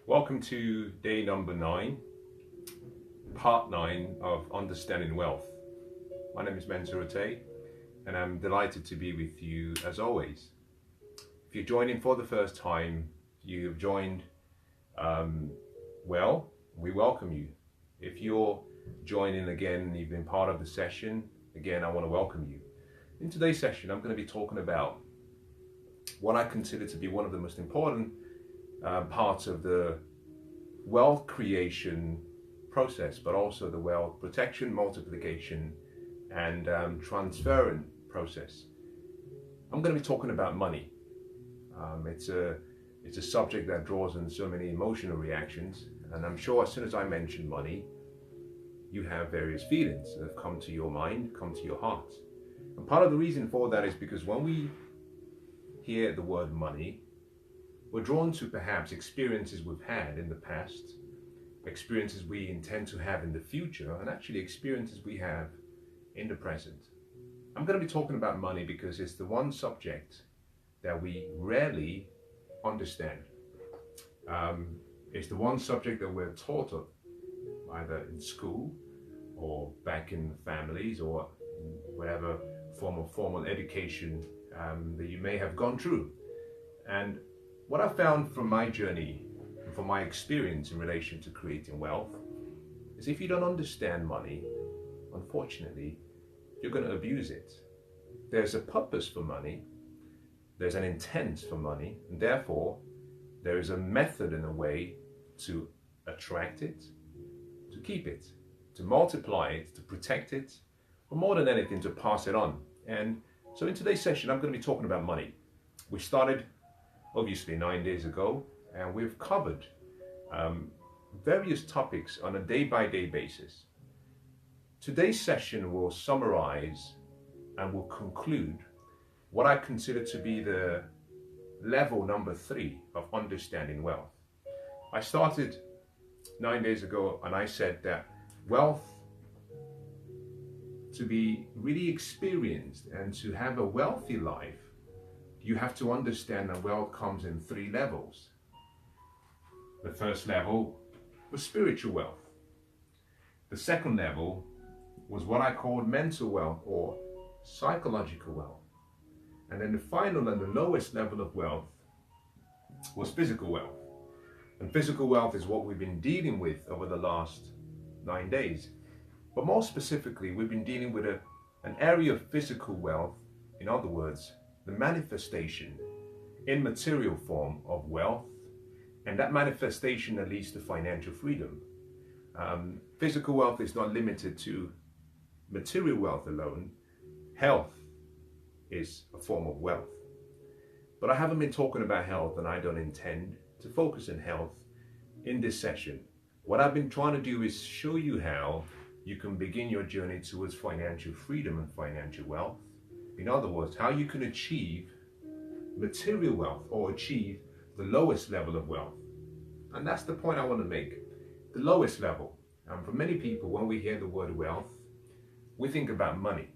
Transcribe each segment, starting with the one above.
Welcome to day number 9, part 9 of Understanding Wealth. My name is Mensah, and I'm delighted to be with you as always. If you're joining for the first time, you've joined, well, we welcome you. If you're joining again and you've been part of the session, again, I want to welcome you. In today's session, I'm going to be talking about what I consider to be one of the most important parts of the wealth creation process, but also the wealth protection, multiplication, and transferring process. I'm going to be talking about money. It's a subject that draws in so many emotional reactions, and I'm sure as soon as I mention money, you have various feelings that have come to your mind, come to your heart. And part of the reason for that is because when we hear the word money, we're drawn to perhaps experiences we've had in the past, experiences we intend to have in the future, and actually experiences we have in the present. I'm going to be talking about money because it's the one subject that we rarely understand. It's the one subject that we're taught of, either in school or back in families or whatever form of formal education that you may have gone through. And what I found from my journey and from my experience in relation to creating wealth is if you don't understand money, unfortunately, you're going to abuse it. There's a purpose for money, there's an intent for money, and therefore there is a method and a way to attract it, to keep it, to multiply it, to protect it, or more than anything, to pass it on. And so in today's session, I'm going to be talking about money. We started obviously 9 days ago, and we've covered various topics on a day-by-day basis. Today's session will summarize and will conclude what I consider to be the level number 3 of understanding wealth. I started 9 days ago and I said that wealth, to be really experienced and to have a wealthy life, you have to understand that wealth comes in 3 levels. The first level was spiritual wealth. The second level was what I called mental wealth or psychological wealth. And then the final and the lowest level of wealth was physical wealth. And physical wealth is what we've been dealing with over the last 9 days. But more specifically, we've been dealing with an area of physical wealth, in other words, the manifestation in material form of wealth, and that manifestation that leads to financial freedom. Physical wealth is not limited to material wealth alone. Health is a form of wealth. But I haven't been talking about health, and I don't intend to focus on health in this session. What I've been trying to do is show you how you can begin your journey towards financial freedom and financial wealth. In other words, how you can achieve material wealth or achieve the lowest level of wealth. And that's the point I want to make. The lowest level. And for many people, when we hear the word wealth, we think about money.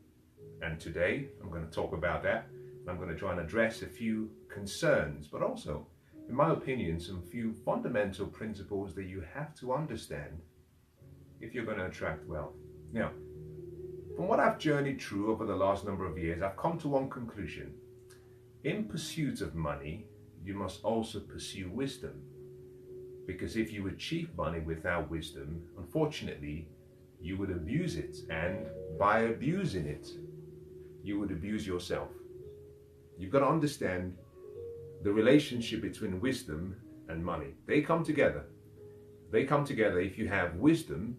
And today, I'm going to talk about that. I'm going to try and address a few concerns, but also, in my opinion, some few fundamental principles that you have to understand if you're going to attract wealth. Now, from what I've journeyed through over the last number of years, I've come to one conclusion. In pursuit of money, you must also pursue wisdom. Because if you achieve money without wisdom, unfortunately, you would abuse it. And by abusing it, you would abuse yourself. You've got to understand the relationship between wisdom and money. They come together. They come together. If you have wisdom,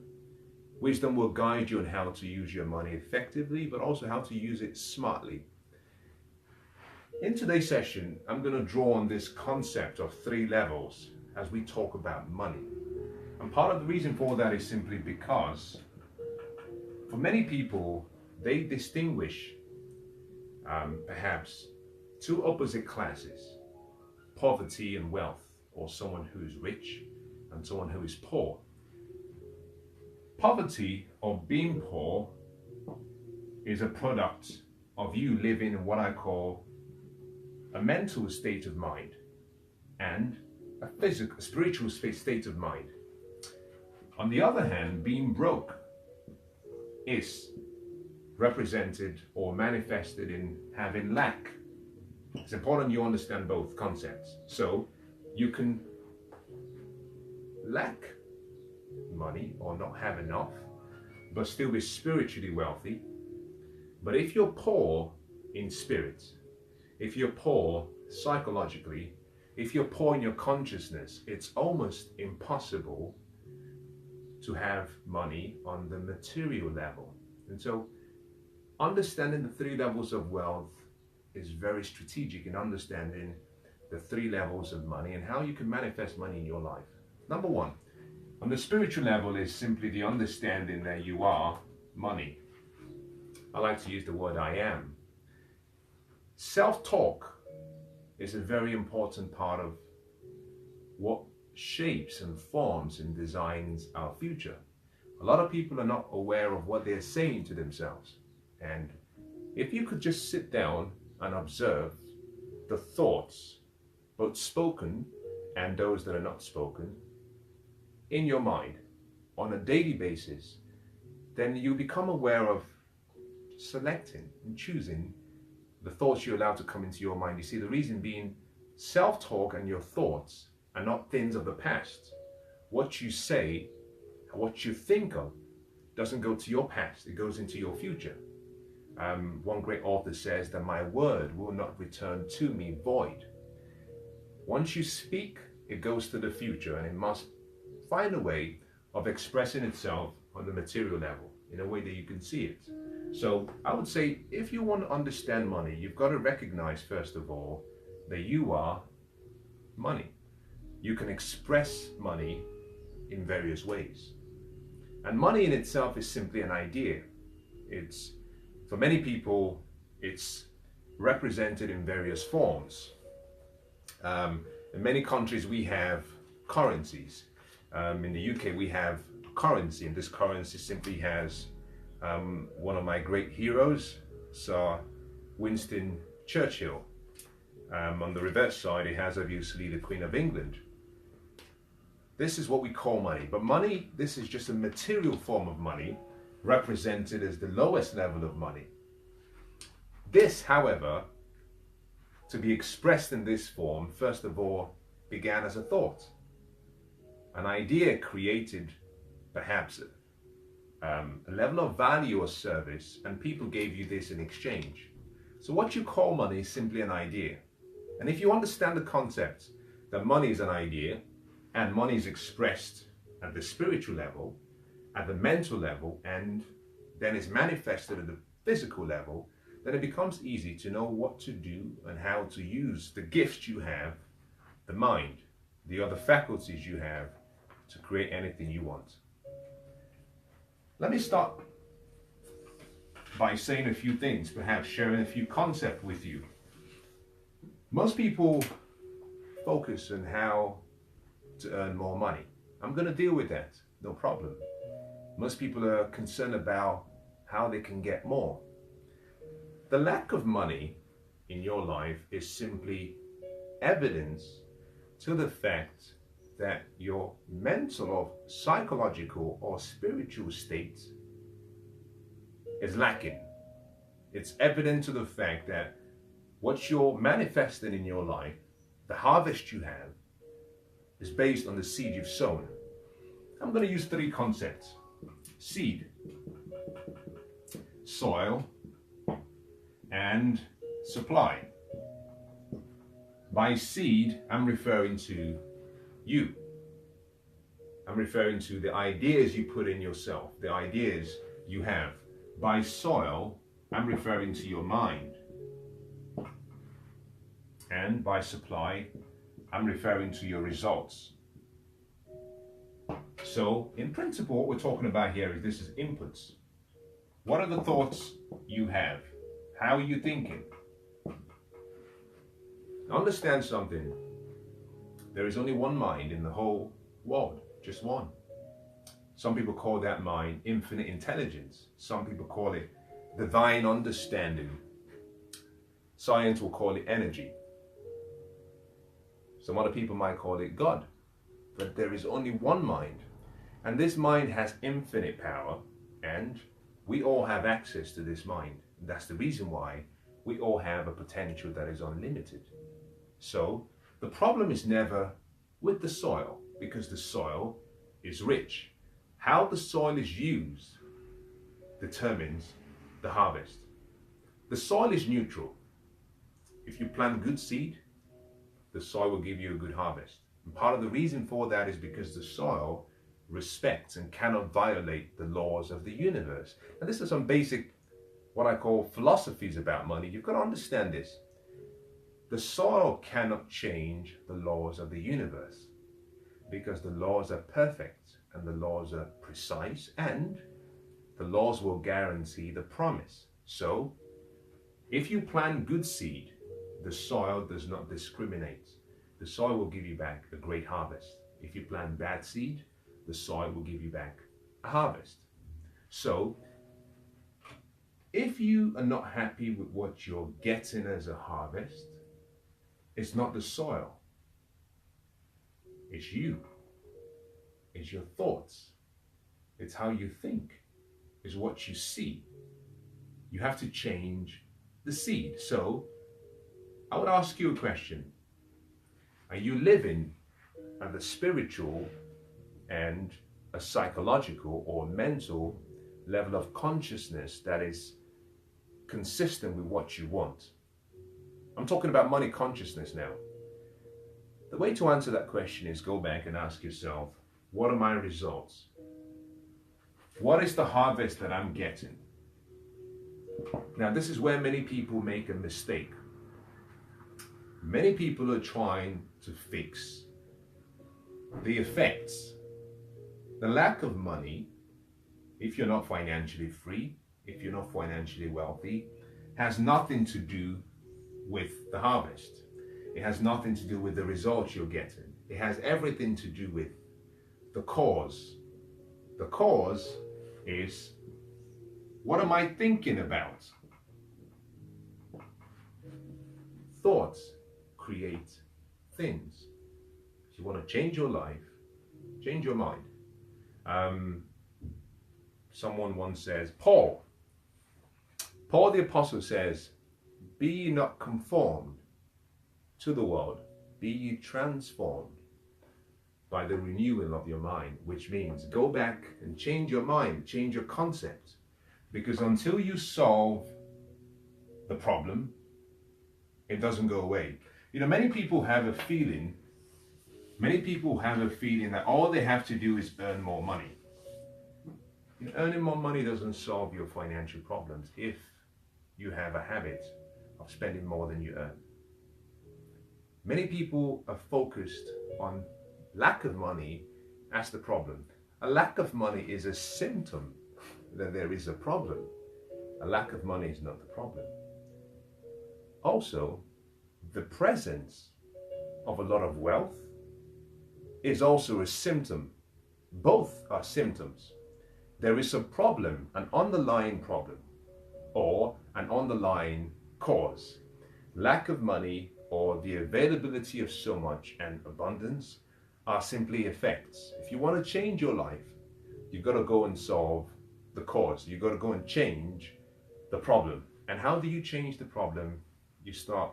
wisdom will guide you on how to use your money effectively, but also how to use it smartly. In today's session, I'm going to draw on this concept of 3 levels as we talk about money. And part of the reason for that is simply because for many people, they distinguish perhaps 2 opposite classes, poverty and wealth, or someone who is rich and someone who is poor. Poverty, or being poor, is a product of you living in what I call a mental state of mind. And a spiritual state of mind. On the other hand, being broke is represented or manifested in having lack. It's important you understand both concepts. So you can lack money or not have enough, but still be spiritually wealthy. But if you're poor in spirit, if you're poor psychologically, if you're poor in your consciousness, it's almost impossible to have money on the material level. And so understanding the three levels of wealth is very strategic in understanding the three levels of money and how you can manifest money in your life. Number one, on the spiritual level, is simply the understanding that you are money. I like to use the word I am. Self-talk is a very important part of what shapes and forms and designs our future. A lot of people are not aware of what they're saying to themselves. And if you could just sit down and observe the thoughts, both spoken and those that are not spoken, in your mind on a daily basis, then you become aware of selecting and choosing the thoughts you allow to come into your mind. You see, the reason being, self-talk and your thoughts are not things of the past. What you say, what you think of, doesn't go to your past, it goes into your future. One great author says that my word will not return to me void. Once you speak, it goes to the future, and it must find a way of expressing itself on the material level in a way that you can see it. So I would say, if you want to understand money, you've got to recognize, first of all, that you are money. You can express money in various ways. And money in itself is simply an idea. It's, for many people, it's represented in various forms. In many countries, we have currencies. In the UK, we have currency, and this currency simply has one of my great heroes, Sir Winston Churchill. On the reverse side, it has obviously the Queen of England. This is what we call money. But money, this is just a material form of money, represented as the lowest level of money. This, however, to be expressed in this form, first of all, began as a thought. An idea created perhaps a level of value or service, and people gave you this in exchange. So what you call money is simply an idea. And if you understand the concept that money is an idea, and money is expressed at the spiritual level, at the mental level, and then is manifested at the physical level, then it becomes easy to know what to do and how to use the gifts you have, the mind, the other faculties you have, to create anything you want. Let me start by saying a few things, perhaps sharing a few concepts with you. Most people focus on how to earn more money. I'm going to deal with that, no problem. Most people are concerned about how they can get more. The lack of money in your life is simply evidence to the fact that your mental or psychological or spiritual state is lacking. It's evident to the fact that what you're manifesting in your life, the harvest you have, is based on the seed you've sown. I'm going to use three concepts: seed, soil, and supply. By seed, I'm referring to you. I'm referring to the ideas you put in yourself, the ideas you have. By soil, I'm referring to your mind. And by supply, I'm referring to your results. So, in principle, what we're talking about here is this is inputs. What are the thoughts you have? How are you thinking? Understand something. There is only one mind in the whole world, just one. Some people call that mind infinite intelligence. Some people call it divine understanding. Science will call it energy. Some other people might call it God. But there is only one mind. And this mind has infinite power, and we all have access to this mind. That's the reason why we all have a potential that is unlimited. So the problem is never with the soil, because the soil is rich. How the soil is used determines the harvest. The soil is neutral. If you plant good seed, the soil will give you a good harvest. And part of the reason for that is because the soil respects and cannot violate the laws of the universe. And this is some basic, what I call philosophies about money. You've got to understand this. The soil cannot change the laws of the universe, because the laws are perfect and the laws are precise, and the laws will guarantee the promise. So if you plant good seed, the soil does not discriminate. The soil will give you back a great harvest. If you plant bad seed, the soil will give you back a harvest. So if you are not happy with what you're getting as a harvest, it's not the soil. It's you. It's your thoughts. It's how you think. It's what you see. You have to change the seed. So I would ask you a question. Are you living at the spiritual and a psychological or mental level of consciousness that is consistent with what you want? I'm talking about money consciousness now. The way to answer that question is go back and ask yourself, what are my results? What is the harvest that I'm getting? Now, this is where many people make a mistake. Many people are trying to fix the effects. The lack of money, if you're not financially free, if you're not financially wealthy, has nothing to do with the harvest. It has nothing to do with the results you're getting. It has everything to do with the cause. The cause is, what am I thinking about? Thoughts create things. If you want to change your life, change your mind. Someone once says, Paul the apostle says, be ye not conformed to the world, be ye transformed by the renewing of your mind, which means go back and change your mind, change your concept. Because until you solve the problem, it doesn't go away. You know, many people have a feeling that all they have to do is earn more money. You know, earning more money doesn't solve your financial problems if you have a habit of spending more than you earn. Many people are focused on lack of money as the problem. A lack of money is a symptom that there is a problem. A lack of money is not the problem. Also, the presence of a lot of wealth is also a symptom. Both are symptoms. There is a problem, an underlying problem, or an underlying cause. Lack of money or the availability of so much and abundance are simply effects. If you want to change your life, you've got to go and solve the cause. You've got to go and change the problem. And how do you change the problem? You start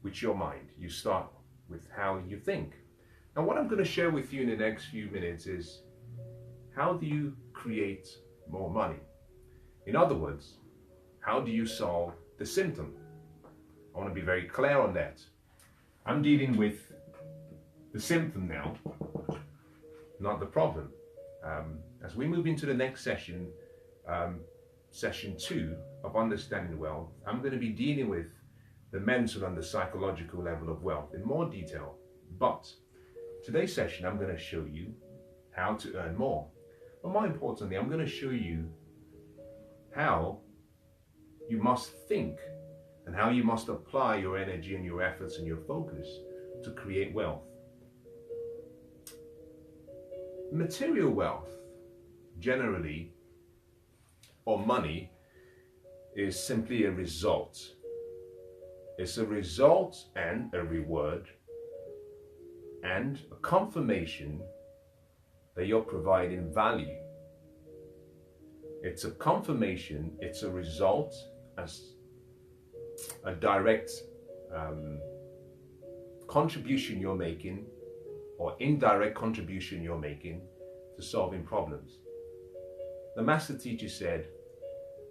with your mind. You start with how you think. And what I'm going to share with you in the next few minutes is, how do you create more money? In other words, how do you solve the symptom? I want to be very clear on that. I'm dealing with the symptom now, not the problem. As we move into the next session, session 2 of Understanding Wealth, I'm going to be dealing with the mental and the psychological level of wealth in more detail. But today's session, I'm going to show you how to earn more. But more importantly, I'm going to show you how you must think and how you must apply your energy and your efforts and your focus to create wealth. Material wealth, generally, or money, is simply a result. It's a result and a reward and a confirmation that you're providing value. It's a confirmation, it's a result, as a direct contribution you're making, or indirect contribution you're making to solving problems. The master teacher said,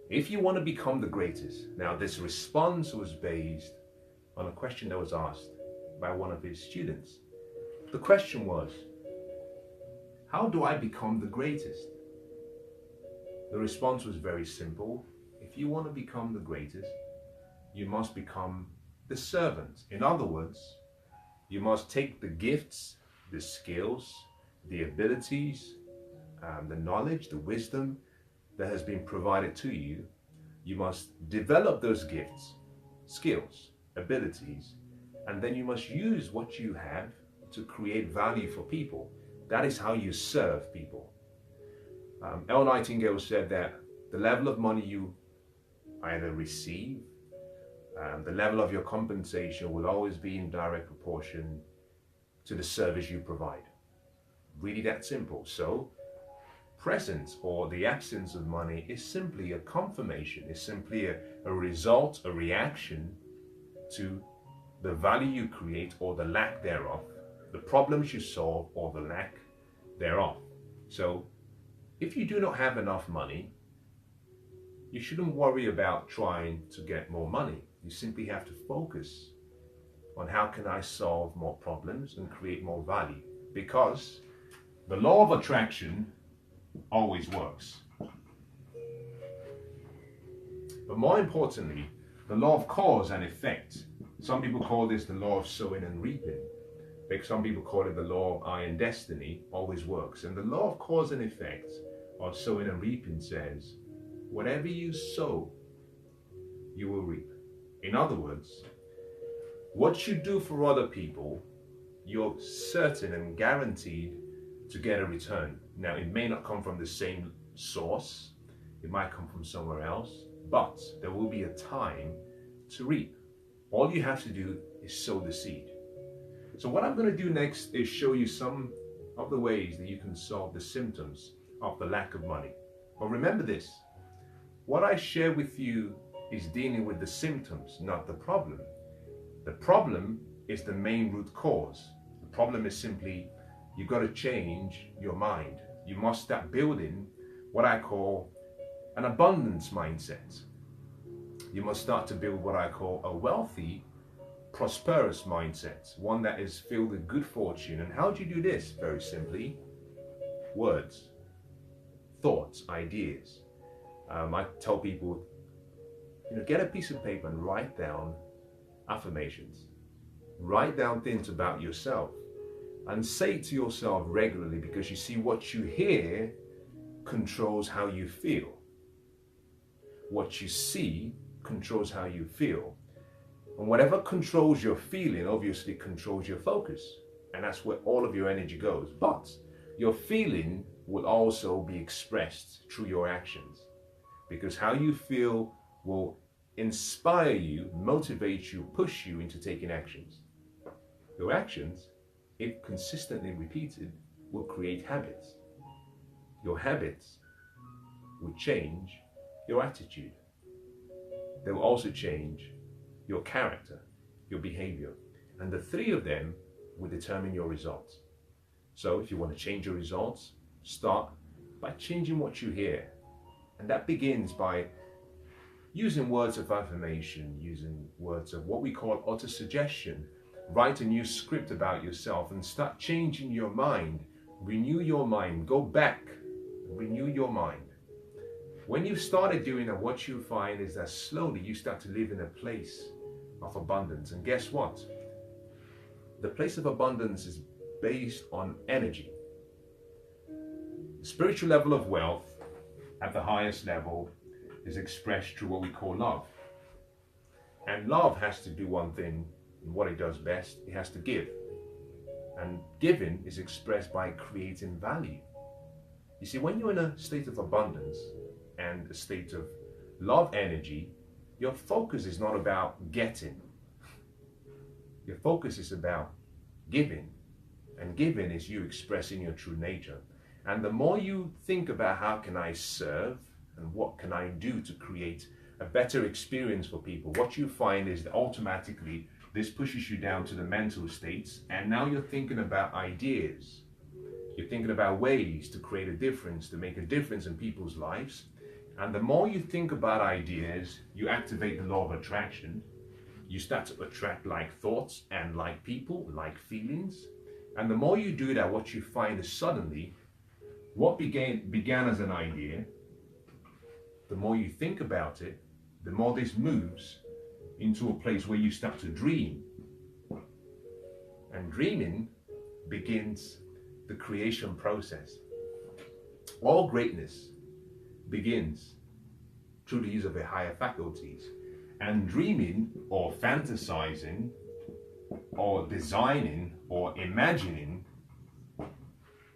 if you want to become the greatest. Now, this response was based on a question that was asked by one of his students. The question was, how do I become the greatest? The response was very simple. If you want to become the greatest, you must become the servant. In other words, you must take the gifts, the skills, the abilities, the knowledge, the wisdom that has been provided to you. You must develop those gifts, skills, abilities, and then you must use what you have to create value for people. That is how you serve people. Elle Nightingale said that the level of money you either receive, the level of your compensation will always be in direct proportion to the service you provide. Really that simple. So, presence or the absence of money is simply a confirmation, is simply a result, a reaction to the value you create or the lack thereof, the problems you solve or the lack thereof. So, if you do not have enough money, you shouldn't worry about trying to get more money. You simply have to focus on how can I solve more problems and create more value, because the law of attraction always works. But more importantly, the law of cause and effect. Some people call this the law of sowing and reaping. Some people call it the law of iron destiny, always works. And the law of cause and effect, or sowing and reaping, says, whatever you sow, you will reap. In other words, what you do for other people, you're certain and guaranteed to get a return. Now, it may not come from the same source, it might come from somewhere else, but there will be a time to reap. All you have to do is sow the seed. So what I'm going to do next is show you some of the ways that you can solve the symptoms of the lack of money. But remember this, what I share with you is dealing with the symptoms, not the problem. The problem is the main root cause. The problem is simply, you've got to change your mind. You must start building what I call an abundance mindset. You must start to build what I call a wealthy, prosperous mindset, one that is filled with good fortune. And how do you do this? Very simply, words, thoughts, ideas. I tell people, get a piece of paper and write down affirmations. Write down things about yourself and say it to yourself regularly, because you see, what you hear controls how you feel. What you see controls how you feel. And whatever controls your feeling obviously controls your focus. And that's where all of your energy goes. But your feeling will also be expressed through your actions, because how you feel will inspire you, motivate you, push you into taking actions. Your actions, if consistently repeated, will create habits. Your habits will change your attitude. They will also change your character, your behavior. And the three of them will determine your results. So if you want to change your results, start by changing what you hear. And that begins by using words of affirmation, using words of what we call autosuggestion. Write a new script about yourself and start changing your mind. Renew your mind. Go back. Renew your mind. When you've started doing that, what you find is that slowly you start to live in a place of abundance. And guess what? The place of abundance is based on energy. The spiritual level of wealth at the highest level is expressed through what we call love. And love has to do one thing, and what it does best, it has to give. And giving is expressed by creating value. You see, when you're in a state of abundance and a state of love energy, your focus is not about getting. Your focus is about giving. And giving is you expressing your true nature. And the more you think about how can I serve and what can I do to create a better experience for people, what you find is that automatically this pushes you down to the mental states, and now you're thinking about ideas. You're thinking about ways to create a difference, to make a difference in people's lives. And the more you think about ideas, you activate the law of attraction. You start to attract like thoughts and like people, like feelings. And the more you do that, what you find is suddenly what began as an idea, the more you think about it, the more this moves into a place where you start to dream. And dreaming begins the creation process. All greatness begins through the use of the higher faculties. And dreaming or fantasizing or designing or imagining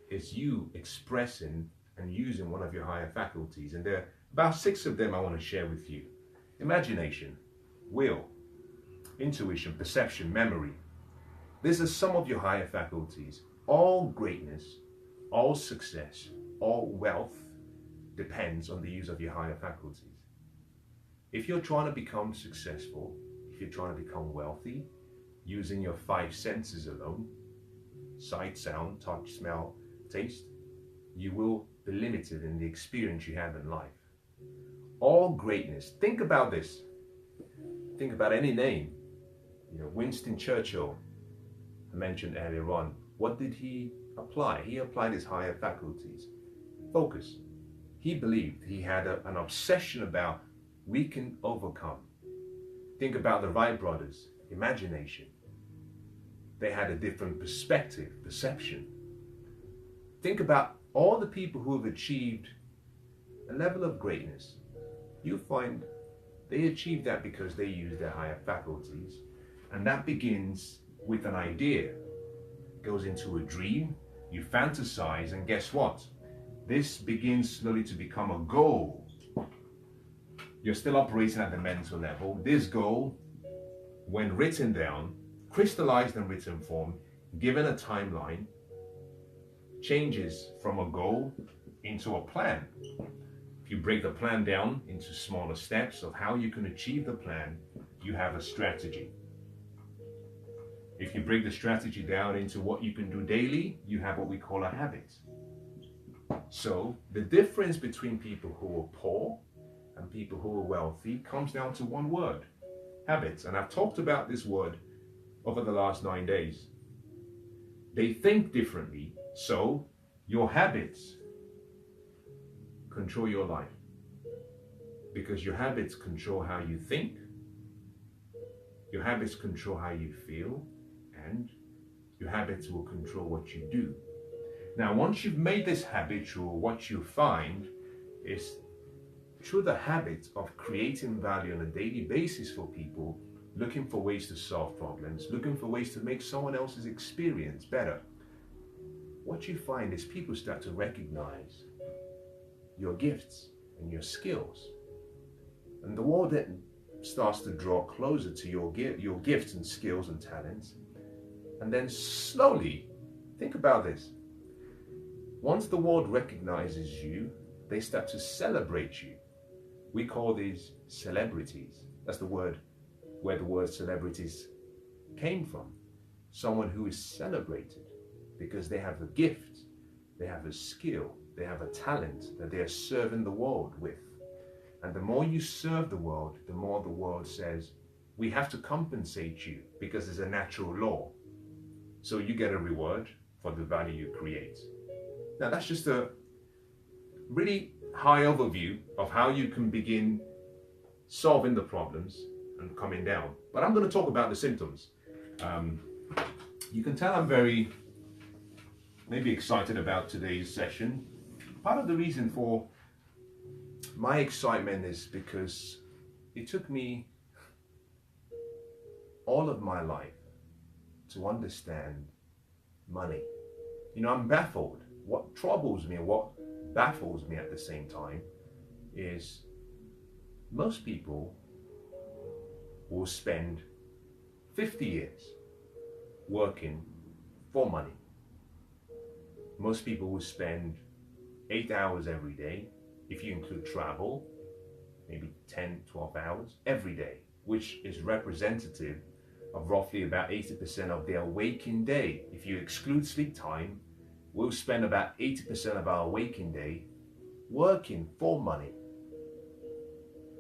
is you expressing and using one of your higher faculties. And there are about 6 of them I want to share with you. Imagination, will, intuition, perception, memory. These are some of your higher faculties. All greatness, all success, all wealth depends on the use of your higher faculties. If you're trying to become successful, if you're trying to become wealthy, using your 5 senses alone, sight, sound, touch, smell, taste, you will be limited in the experience you have in life. All greatness, think about this. Think about any name. Winston Churchill, I mentioned earlier on. What did he apply? He applied his higher faculties. Focus. He believed, he had an obsession about we can overcome. Think about the Wright brothers, imagination. They had a different perspective, perception. Think about all the people who have achieved a level of greatness. You find they achieved that because they used their higher faculties. And that begins with an idea, goes into a dream, you fantasize, and guess what? This begins slowly to become a goal. You're still operating at the mental level. This goal, when written down, crystallized in written form, given a timeline, changes from a goal into a plan. If you break the plan down into smaller steps of how you can achieve the plan, you have a strategy. If you break the strategy down into what you can do daily, you have what we call a habit. So the difference between people who are poor and people who are wealthy comes down to one word, habits. And I've talked about this word over the last 9 days. They think differently, so your habits control your life. Because your habits control how you think, your habits control how you feel, and your habits will control what you do. Now, once you've made this habitual, what you find is through the habit of creating value on a daily basis for people, looking for ways to solve problems, looking for ways to make someone else's experience better, what you find is people start to recognize your gifts and your skills. And the world then starts to draw closer to your gifts and skills and talents. And then slowly, think about this. Once the world recognizes you, they start to celebrate you. We call these celebrities. That's the word where the word celebrities came from. Someone who is celebrated because they have a gift, they have a skill, they have a talent that they are serving the world with. And the more you serve the world, the more the world says, we have to compensate you because it's a natural law. So you get a reward for the value you create. Now that's just a really high overview of how you can begin solving the problems and coming down. But I'm going to talk about the symptoms. You can tell I'm very maybe excited about today's session. Part of the reason for my excitement is because it took me all of my life to understand money. I'm baffled. What troubles me and what baffles me at the same time is most people will spend 50 years working for money. most people will spend 8 hours every day. If you include travel, maybe 10, 12 hours every day, which is representative of roughly about 80% of their waking day. If you exclude sleep time, we'll spend about 80% of our waking day working for money.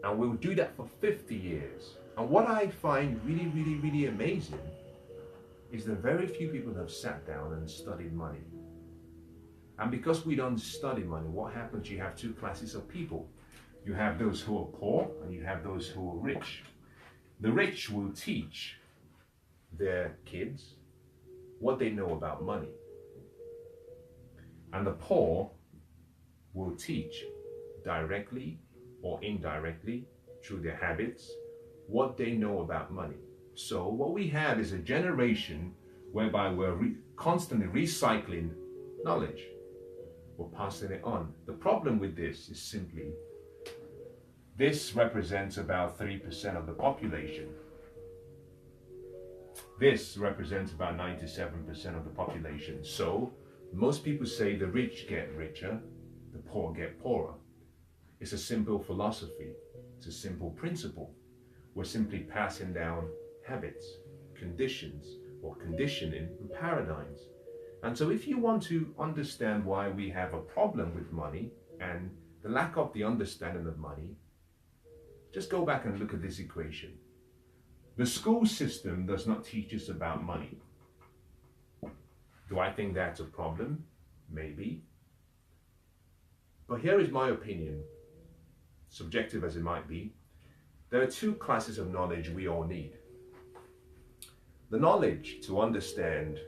And we'll do that for 50 years. And what I find really, really, really amazing is that very few people have sat down and studied money. And because we don't study money, what happens? You have two classes of people. You have those who are poor and you have those who are rich. The rich will teach their kids what they know about money. And the poor will teach directly or indirectly through their habits what they know about money. So what we have is a generation whereby we're constantly recycling knowledge. We're passing it on. The problem with this is simply this represents about 3% of the population. This represents about 97% of the population. So most people say the rich get richer, the poor get poorer. It's a simple philosophy. It's a simple principle. We're simply passing down habits, conditions, or conditioning and paradigms. And so if you want to understand why we have a problem with money and the lack of the understanding of money, just go back and look at this equation. The school system does not teach us about money. Do I think that's a problem? Maybe. But here is my opinion, subjective as it might be. There are two classes of knowledge we all need. The knowledge to understand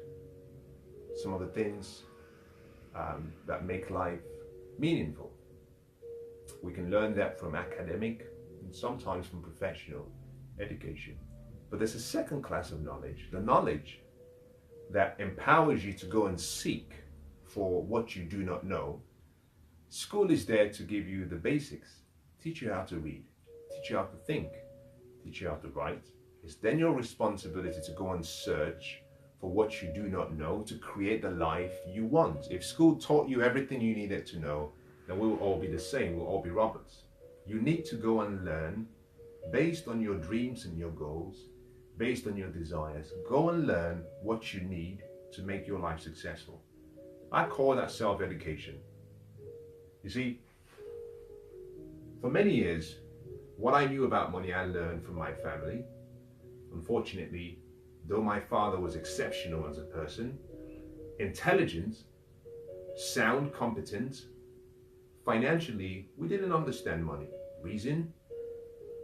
some of the things that make life meaningful. We can learn that from academic and sometimes from professional education. But there's a second class of knowledge, the knowledge that empowers you to go and seek for what you do not know. School is there to give you the basics, teach you how to read, teach you how to think, teach you how to write. It's then your responsibility to go and search for what you do not know to create the life you want. If school taught you everything you needed to know, then we will all be the same, we'll all be robots. You need to go and learn based on your dreams and your goals, based on your desires. Go and learn what you need to make your life successful. I call that self-education. You see, for many years, what I knew about money I learned from my family. Unfortunately, though my father was exceptional as a person, intelligent, sound, competent, financially, we didn't understand money. Reason?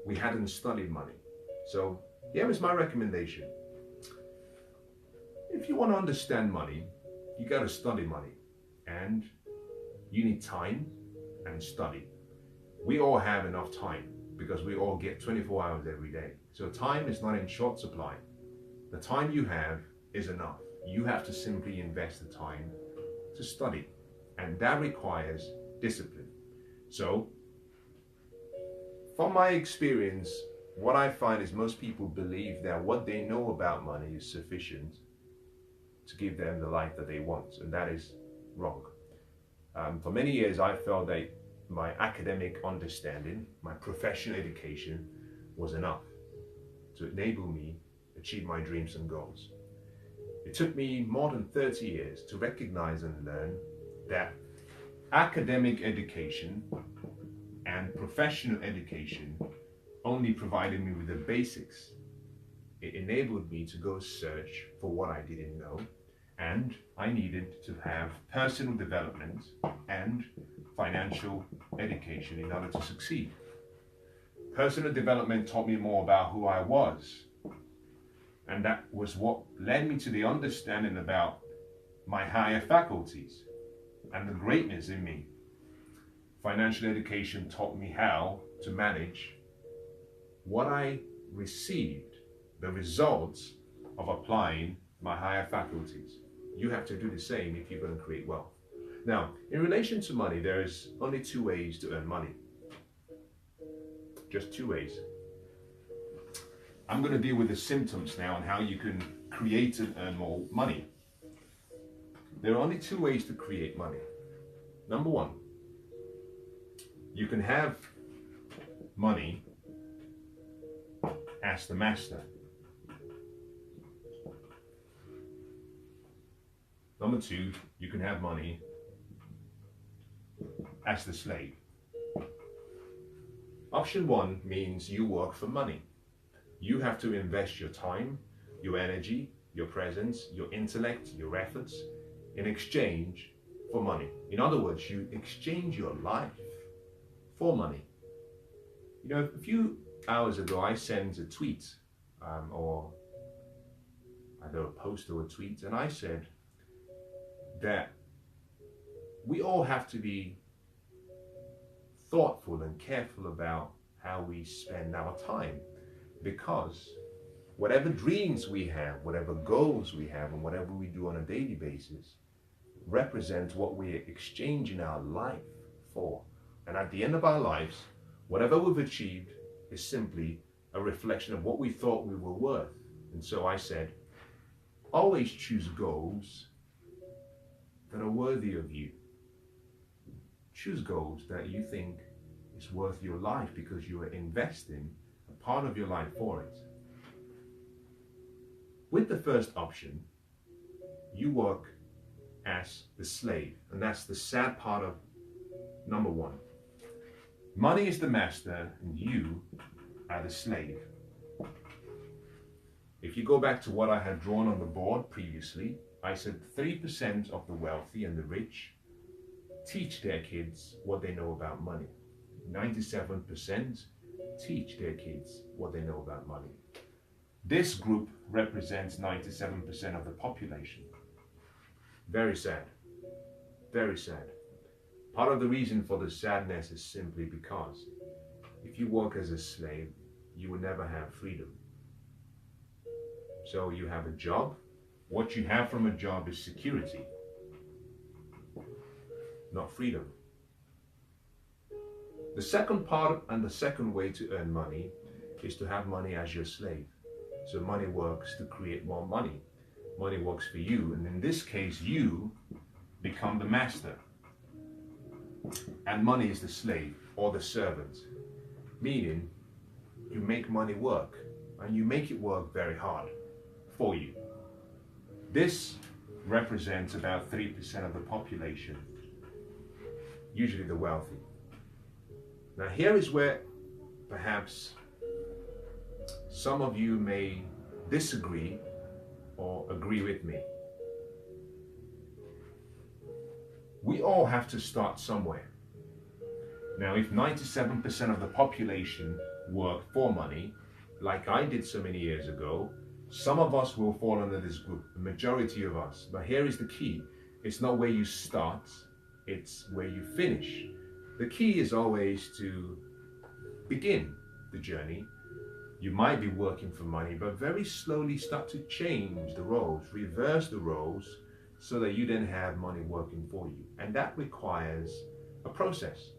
We hadn't studied money. So here is my recommendation. If you want to understand money, you got to study money. And you need time and study. We all have enough time because we all get 24 hours every day. So time is not in short supply. The time you have is enough. You have to simply invest the time to study. And that requires discipline. So, from my experience, what I find is most people believe that what they know about money is sufficient to give them the life that they want. And that is wrong. For many years, I felt that my academic understanding, my professional education was enough to enable me achieve my dreams and goals. It took me more than 30 years to recognize and learn that academic education and professional education only provided me with the basics. It enabled me to go search for what I didn't know, and I needed to have personal development and financial education in order to succeed. Personal development taught me more about who I was, and that was what led me to the understanding about my higher faculties and the greatness in me. Financial education taught me how to manage what I received, the results of applying my higher faculties. You have to do the same if you're going to create wealth. Now, in relation to money, there's only two ways to earn money. Just two ways. I'm going to deal with the symptoms now and how you can create and earn more money. There are only two ways to create money. Number one, you can have money as the master. Number two, you can have money as the slave. Option one means you work for money. You have to invest your time, your energy, your presence, your intellect, your efforts in exchange for money. In other words, you exchange your life for money. You know, a few hours ago, I sent a tweet, or either a post or a tweet, and I said that we all have to be thoughtful and careful about how we spend our time, because whatever dreams we have, whatever goals we have, and whatever we do on a daily basis represent what we're exchanging our life for. And at the end of our lives, whatever we've achieved is simply a reflection of what we thought we were worth. And so I said, always choose goals that are worthy of you. Choose goals that you think is worth your life, because you are investing a part of your life for it. With the first option, you work as the slave, and that's the sad part of number one. Money is the master and you are the slave. If you go back to what I had drawn on the board previously, I said 3% of the wealthy and the rich teach their kids what they know about money. 97% teach their kids what they know about money. This group represents 97% of the population. Very sad. Very sad. Part of the reason for the sadness is simply because if you work as a slave, you will never have freedom. So you have a job. What you have from a job is security, not freedom. The second part and the second way to earn money is to have money as your slave. So money works to create more money. Money works for you, and in this case, you become the master. And money is the slave or the servant, meaning you make money work, and you make it work very hard for you. This represents about 3% of the population, usually the wealthy. Now here is where perhaps some of you may disagree or agree with me. We all have to start somewhere. Now, if 97% of the population work for money, like I did so many years ago, some of us will fall under this group, the majority of us. But here is the key. It's not where you start, it's where you finish. The key is always to begin the journey. You might be working for money, but very slowly start to change the roles, reverse the roles, so that you then have money working for you. And that requires a process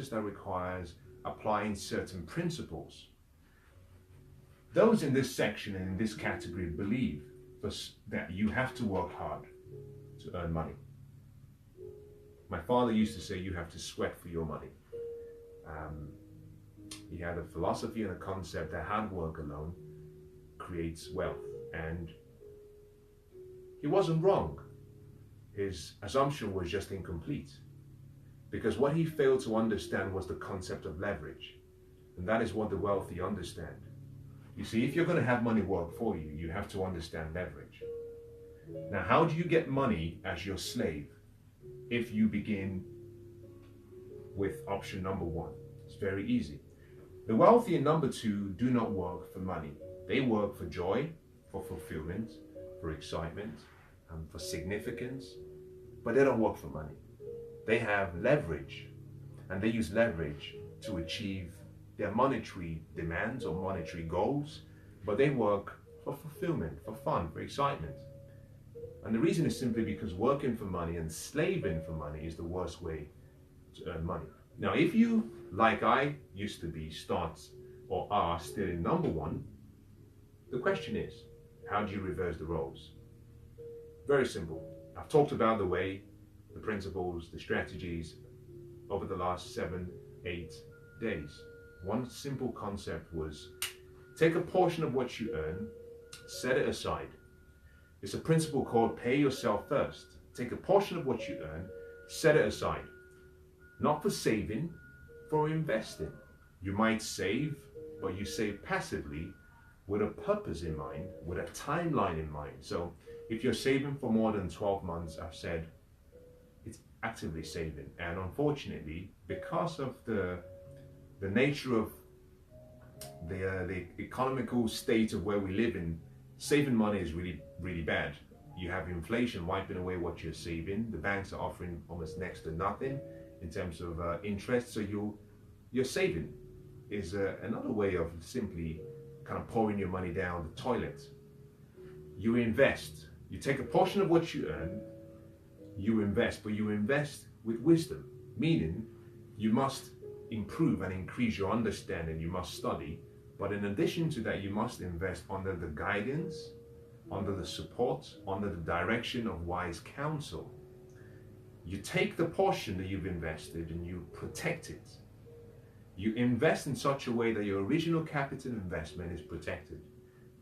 that requires applying certain principles. Those in this section and in this category believe that you have to work hard to earn money. My father used to say you have to sweat for your money. He had a philosophy and a concept that hard work alone creates wealth. And he wasn't wrong. His assumption was just incomplete. Because what he failed to understand was the concept of leverage. And that is what the wealthy understand. You see, if you're going to have money work for you, you have to understand leverage. Now, how do you get money as your slave if you begin with option number one? It's very easy. The wealthy in number two do not work for money. They work for joy, for fulfillment, for excitement, and for significance, but they don't work for money. They have leverage, and they use leverage to achieve their monetary demands or monetary goals, but they work for fulfillment, for fun, for excitement. And the reason is simply because working for money and slaving for money is the worst way to earn money. Now, if you, like I used to be, start or are still in number one, the question is, how do you reverse the roles? Very simple. I've talked about the way, the principles, the strategies over the last 7, 8 days. One simple concept was take a portion of what you earn, set it aside. It's a principle called pay yourself first. Take a portion of what you earn, set it aside. Not for saving, for investing. You might save, but you save passively with a purpose in mind, with a timeline in mind. So if you're saving for more than 12 months, I've said it's actively saving. And unfortunately, because of the nature of the economical state of where we live in, saving money is really, really bad. You have inflation wiping away what you're saving. The banks are offering almost next to nothing in terms of interest. So your saving is another way of simply kind of pouring your money down the toilet. You invest. You take a portion of what you earn, you invest, but you invest with wisdom, meaning you must improve and increase your understanding. You must study, but in addition to that, you must invest under the guidance, under the support, under the direction of wise counsel. You take the portion that you've invested and you protect it. You invest in such a way that your original capital investment is protected.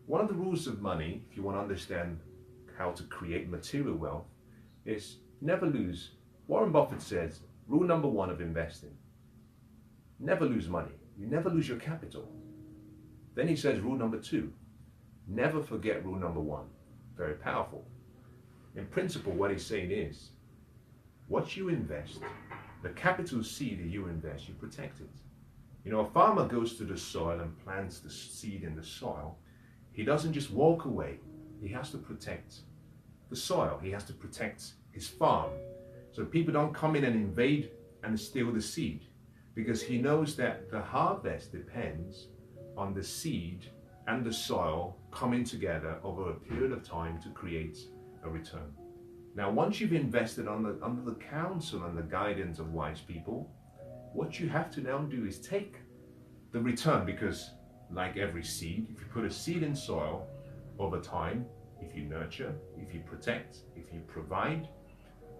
One of the rules of money, if you want to understand how to create material wealth, is never lose. Warren Buffett says, rule number 1 of investing, never lose money. You never lose your capital. Then he says rule number 2, never forget rule number 1. Very powerful. In principle, what he's saying is, what you invest, the capital seed that you invest, you protect it. You know, a farmer goes to the soil and plants the seed in the soil. He doesn't just walk away. He has to protect the soil. He has to protect his farm. So people don't come in and invade and steal the seed, because he knows that the harvest depends on the seed and the soil coming together over a period of time to create a return. Now, once you've invested under the counsel and the guidance of wise people, what you have to now do is take the return, because like every seed, if you put a seed in soil over time, if you nurture, if you protect, if you provide,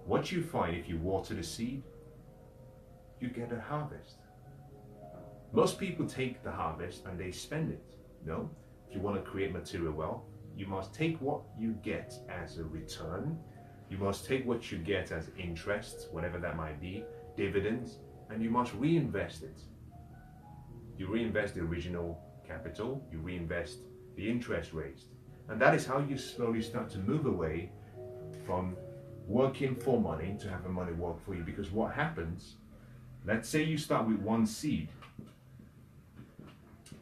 what you find if you water the seed, you get a harvest. Most people take the harvest and they spend it. No, if you want to create material wealth, you must take what you get as a return. You must take what you get as interest, whatever that might be, dividends, and you must reinvest it. You reinvest the original capital, you reinvest the interest raised. And that is how you slowly start to move away from working for money to having money work for you. Because what happens, let's say you start with 1 seed,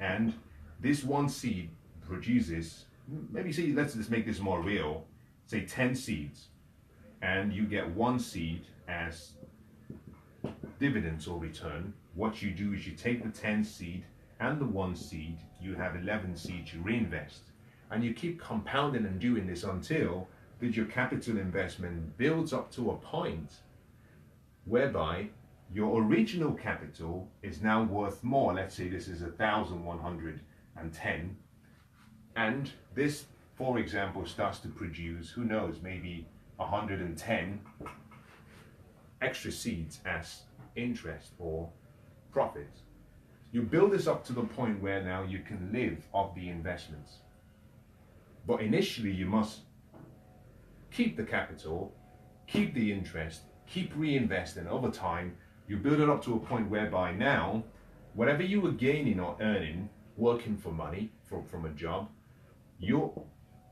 and this 1 seed produces, maybe say, let's just make this more real, say 10 seeds, and you get 1 seed as dividends or return. What you do is you take the 10 seed and the 1 seed, you have 11 seeds you reinvest, and you keep compounding and doing this until that your capital investment builds up to a point whereby your original capital is now worth more. Let's say this is 1,110, and this, for example, starts to produce, who knows, maybe 110 extra seeds as interest or profit. You build this up to the point where now you can live off the investments. But initially you must keep the capital, keep the interest, keep reinvesting. Over time, you build it up to a point whereby now, whatever you were gaining or earning, working for money, from a job, you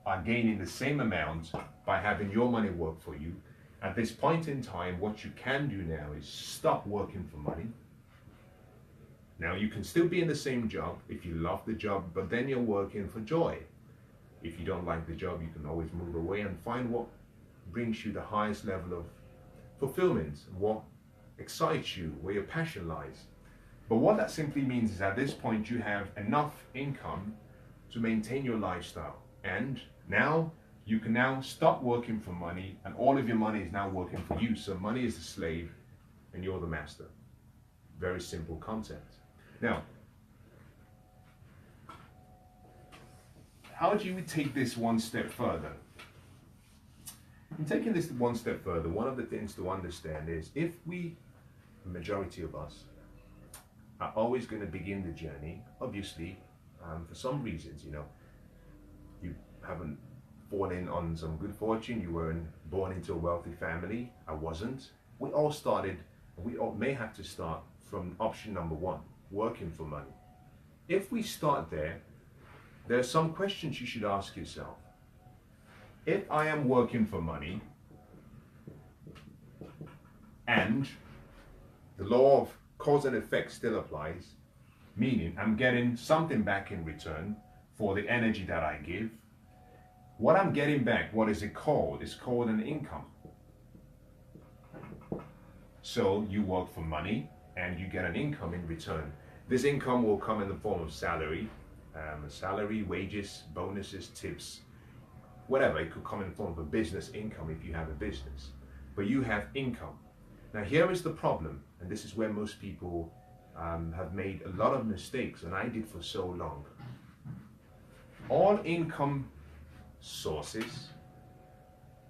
are gaining the same amount by having your money work for you. At this point in time, what you can do now is stop working for money. Now, you can still be in the same job if you love the job, but then you're working for joy. If you don't like the job, you can always move away and find what brings you the highest level of fulfillment, what excites you, where your passion lies. But what that simply means is at this point you have enough income to maintain your lifestyle, and now you can now stop working for money, and all of your money is now working for you. So money is the slave and you're the master. Very simple concept. Now, how do you take this one step further? And taking this one step further, one of the things to understand is if we, the majority of us, are always going to begin the journey, obviously, for some reasons, you know, you haven't fallen on some good fortune, you weren't born into a wealthy family, I wasn't. We all started, we all may have to start from option number one, working for money. If we start there, there are some questions you should ask yourself. If I am working for money and the law of cause and effect still applies, meaning I'm getting something back in return for the energy that I give, what I'm getting back, what is it called? It's called an income. So you work for money and you get an income in return. This income will come in the form of salary, wages, bonuses, tips, whatever. It could come in the form of a business income if you have a business, but you have income. Now here is the problem, and this is where most people have made a lot of mistakes, and I did for so long. All income sources,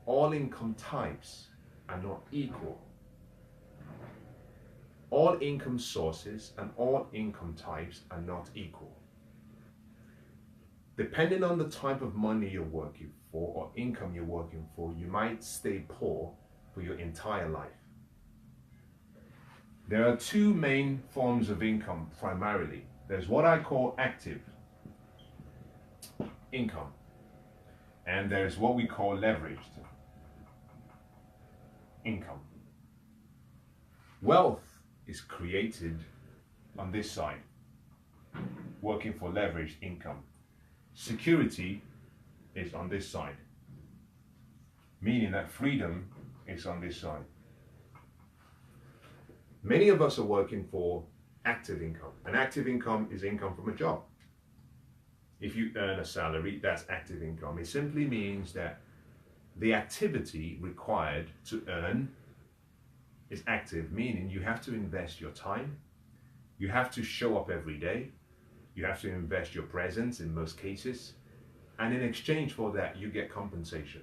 all income types are not equal. All income sources and all income types are not equal. Depending on the type of money you're working for or income you're working for, you might stay poor for your entire life. There are two main forms of income primarily. There's what I call active income, and there's what we call leveraged income. Wealth is created on this side, working for leveraged income. Security is on this side, meaning that freedom is on this side. Many of us are working for active income. And active income is income from a job. If you earn a salary, that's active income. It simply means that the activity required to earn is active, meaning you have to invest your time, you have to show up every day, you have to invest your presence in most cases, and in exchange for that, you get compensation.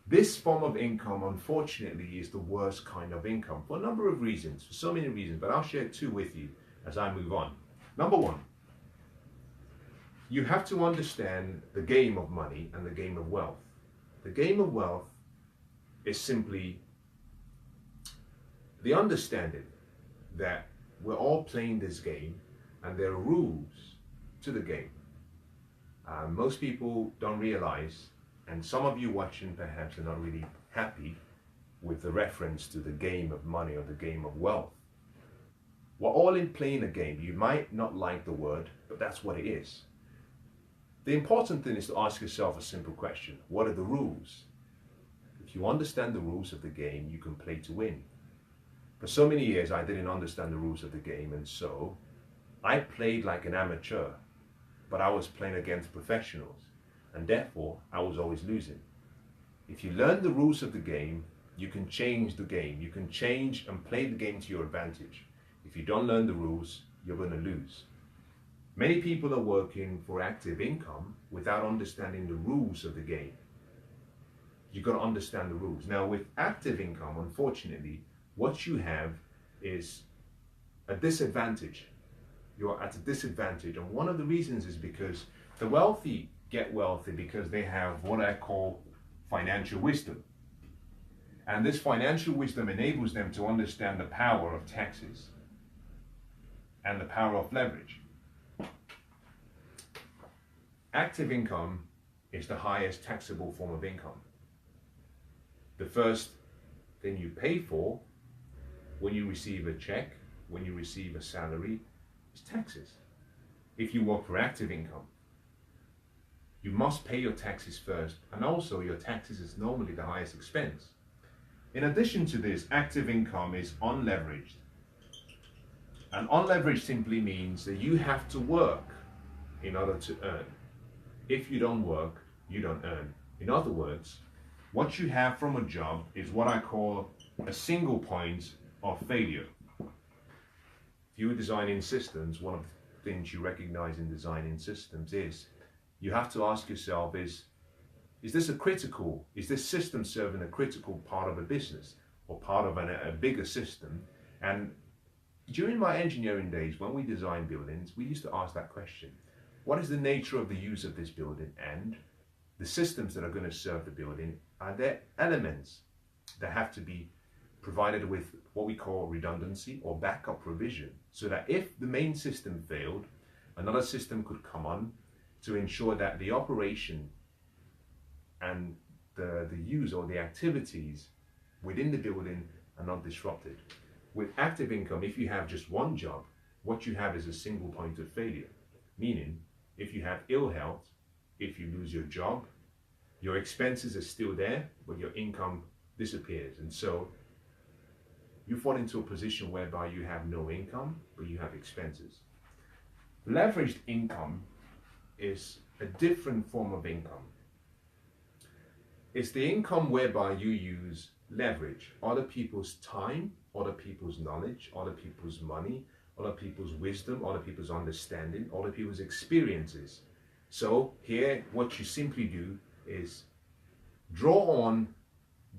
This form of income, unfortunately, is the worst kind of income for a number of reasons, for so many reasons, but I'll share two with you as I move on. Number one, you have to understand the game of money and the game of wealth. The game of wealth is simply the understanding that we're all playing this game and there are rules to the game. Most people don't realize, and some of you watching perhaps are not really happy with the reference to the game of money or the game of wealth. We're all in playing a game. You might not like the word, but that's what it is. The important thing is to ask yourself a simple question. What are the rules? If you understand the rules of the game, you can play to win. For so many years, I didn't understand the rules of the game, and so I played like an amateur, but I was playing against professionals, and therefore I was always losing. If you learn the rules of the game, you can change the game. You can change and play the game to your advantage. If you don't learn the rules, you're going to lose. Many people are working for active income without understanding the rules of the game. You've got to understand the rules. Now, with active income, unfortunately, what you have is a disadvantage. You're at a disadvantage, and one of the reasons is because the wealthy get wealthy because they have what I call financial wisdom. And this financial wisdom enables them to understand the power of taxes and the power of leverage. Active income is the highest taxable form of income. The first thing you pay for when you receive a check, when you receive a salary, is taxes. If you work for active income, you must pay your taxes first, and also your taxes is normally the highest expense. In addition to this, active income is unleveraged. And unleveraged simply means that you have to work in order to earn. If you don't work, you don't earn. In other words, what you have from a job is what I call a single point of failure. If you were designing systems, one of the things you recognize in designing systems is you have to ask yourself is, is this system serving a critical part of a business or part of a bigger system? And during my engineering days, when we designed buildings, we used to ask that question. What is the nature of the use of this building, and the systems that are going to serve the building? Are there elements that have to be provided with what we call redundancy or backup provision, so that if the main system failed, another system could come on to ensure that the operation and the use or the activities within the building are not disrupted? With active income, if you have just one job, what you have is a single point of failure. Meaning, if you have ill health, if you lose your job, your expenses are still there, but your income disappears. And so you fall into a position whereby you have no income, but you have expenses. Leveraged income is a different form of income. It's the income whereby you use leverage, other people's time, other people's knowledge, other people's money, other people's wisdom, other people's understanding, other people's experiences. So here, what you simply do is draw on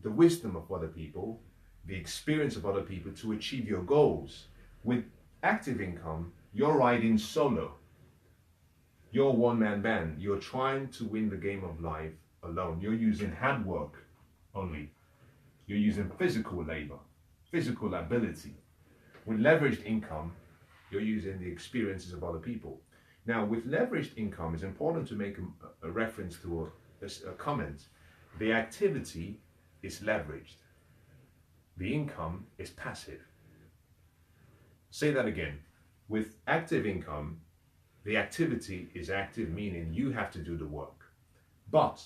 the wisdom of other people, the experience of other people to achieve your goals. With active income, you're riding solo. You're a one-man band. You're trying to win the game of life alone. You're using hard work only. You're using physical labor, physical ability. With leveraged income, you're using the experiences of other people. Now, with leveraged income, it's important to make a reference to a comment. The activity is leveraged. The income is passive. Say that again. With active income, the activity is active, meaning you have to do the work. But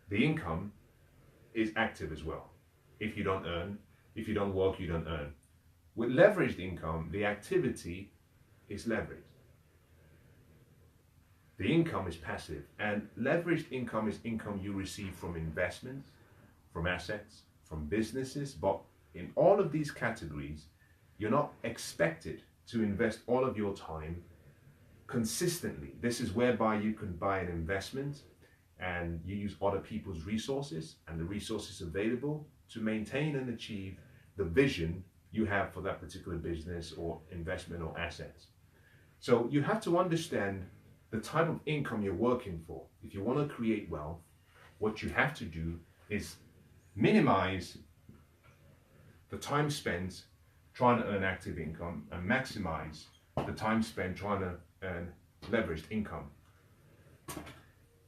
the income is active as well. If you don't earn, if you don't work, you don't earn. With leveraged income, the activity is leveraged. The income is passive, and leveraged income is income you receive from investments, from assets, from businesses. But in all of these categories, you're not expected to invest all of your time consistently. This is whereby you can buy an investment and you use other people's resources and the resources available to maintain and achieve the vision you have for that particular business or investment or assets. So you have to understand the type of income you're working for. If you want to create wealth, what you have to do is minimize the time spent trying to earn active income and maximize the time spent trying to earn leveraged income.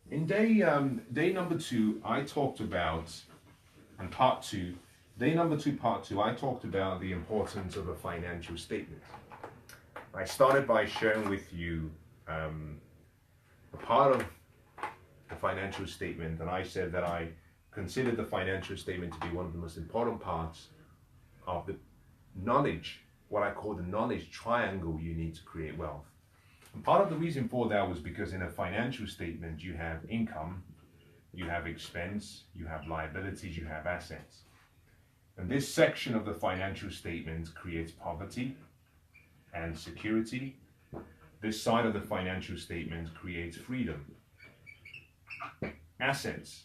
In day number 2, I talked about, and part 2, day number 2, part 2, I talked about the importance of a financial statement. I started by sharing with you a part of the financial statement, and I said that I consider the financial statement to be one of the most important parts of the knowledge, what I call the knowledge triangle you need to create wealth. And part of the reason for that was because in a financial statement you have income, you have expense, you have liabilities, you have assets. And this section of the financial statement creates poverty and security. This side of the financial statement creates freedom. Assets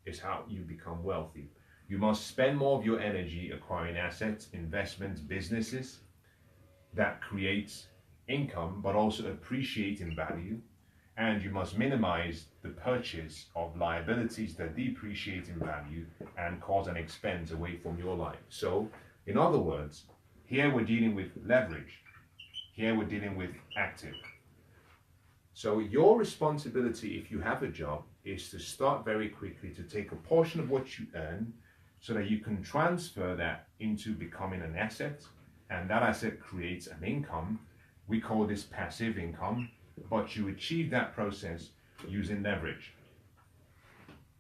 is how you become wealthy. You must spend more of your energy acquiring assets, investments, businesses that creates income, but also appreciate in value. And you must minimize the purchase of liabilities that depreciate in value and cause an expense away from your life. So, in other words, here we're dealing with leverage. Here we're dealing with active. So your responsibility, if you have a job, is to start very quickly to take a portion of what you earn so that you can transfer that into becoming an asset, and that asset creates an income. We call this passive income, but you achieve that process using leverage.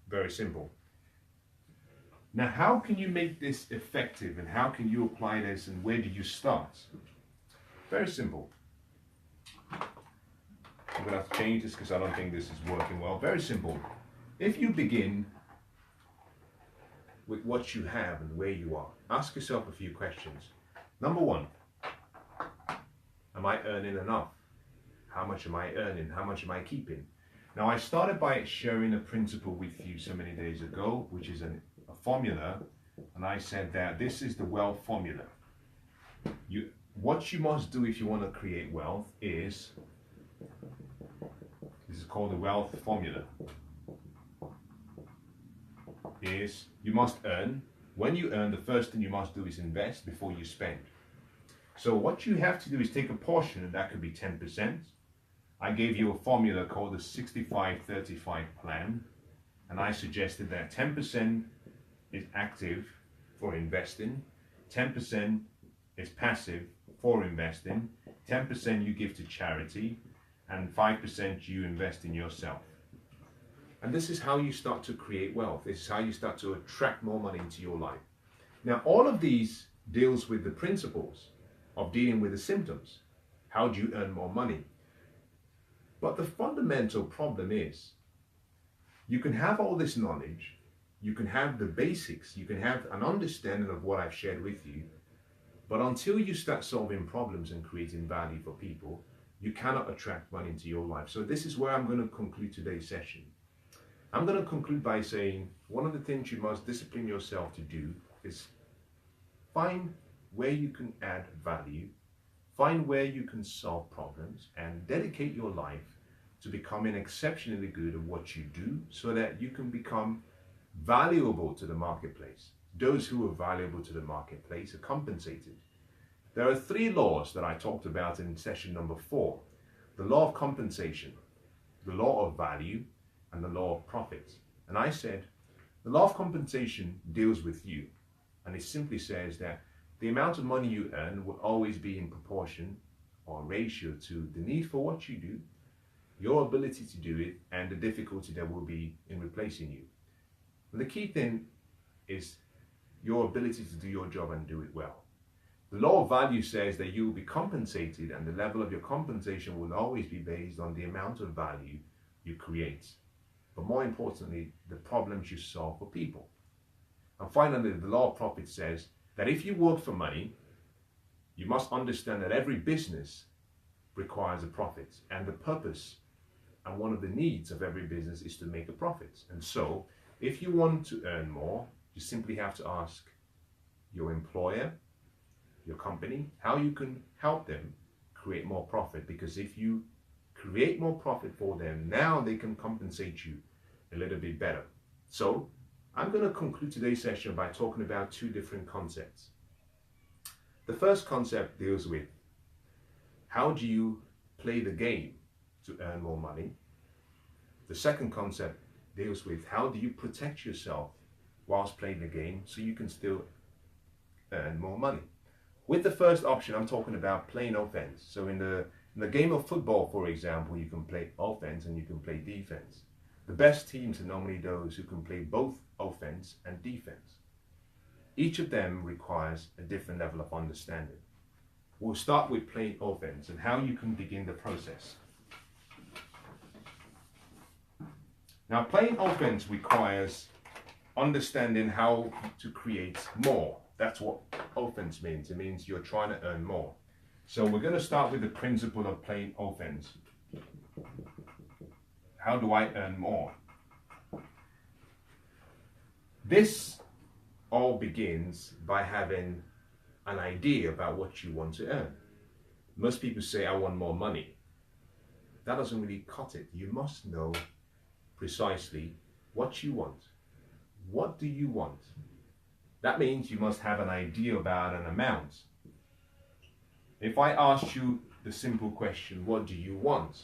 Very simple. Now, how can you make this effective, and how can you apply this, and where do you start? Very simple. I'm going to have to change this because I don't think this is working well. Very simple. If you begin with what you have and where you are, ask yourself a few questions. Number 1, am I earning enough? How much am I earning? How much am I keeping? Now, I started by sharing a principle with you so many days ago, which is a formula, and I said that this is the wealth formula. What you must do if you want to create wealth is, this is called the wealth formula, is you must earn. When you earn, the first thing you must do is invest before you spend. So what you have to do is take a portion, and that could be 10%. I gave you a formula called the 65-35 plan, and I suggested that 10% is active for investing, 10% is passive for investing, 10% you give to charity, and 5% you invest in yourself. And this is how you start to create wealth. This is how you start to attract more money into your life. Now, all of these deals with the principles of dealing with the symptoms. How do you earn more money? But the fundamental problem is, you can have all this knowledge, you can have the basics, you can have an understanding of what I've shared with you, but until you start solving problems and creating value for people, you cannot attract money into your life. So this is where I'm going to conclude today's session. I'm going to conclude by saying, one of the things you must discipline yourself to do is find where you can add value, find where you can solve problems, and dedicate your life to becoming exceptionally good at what you do so that you can become valuable to the marketplace. Those who are valuable to the marketplace are compensated. There are 3 laws that I talked about in session number 4. The law of compensation, the law of value, and the law of profits. And I said, the law of compensation deals with you. And it simply says that the amount of money you earn will always be in proportion or ratio to the need for what you do, your ability to do it, and the difficulty that will be in replacing you. And the key thing is your ability to do your job and do it well. The law of value says that you will be compensated, and the level of your compensation will always be based on the amount of value you create. But more importantly, the problems you solve for people. And finally, the law of profit says that if you work for money, you must understand that every business requires a profit, and the purpose and one of the needs of every business is to make a profit. And so, if you want to earn more, you simply have to ask your employer, your company, how you can help them create more profit. Because if you create more profit for them, now they can compensate you a little bit better. So, I'm going to conclude today's session by talking about 2 different concepts. The first concept deals with how do you play the game to earn more money. The second concept deals with how do you protect yourself whilst playing the game so you can still earn more money. With the first option, I'm talking about playing offense. So in the game of football, for example, you can play offense and you can play defense. The best teams are normally those who can play both offense and defense. Each of them requires a different level of understanding. We'll start with playing offense and how you can begin the process. Now, playing offense requires understanding how to create more. That's what offense means. It means you're trying to earn more. So we're going to start with the principle of playing offense. How do I earn more? This all begins by having an idea about what you want to earn. Most people say, I want more money. That doesn't really cut it. You must know precisely what you want. What do you want? That means you must have an idea about an amount. If I asked you the simple question, what do you want?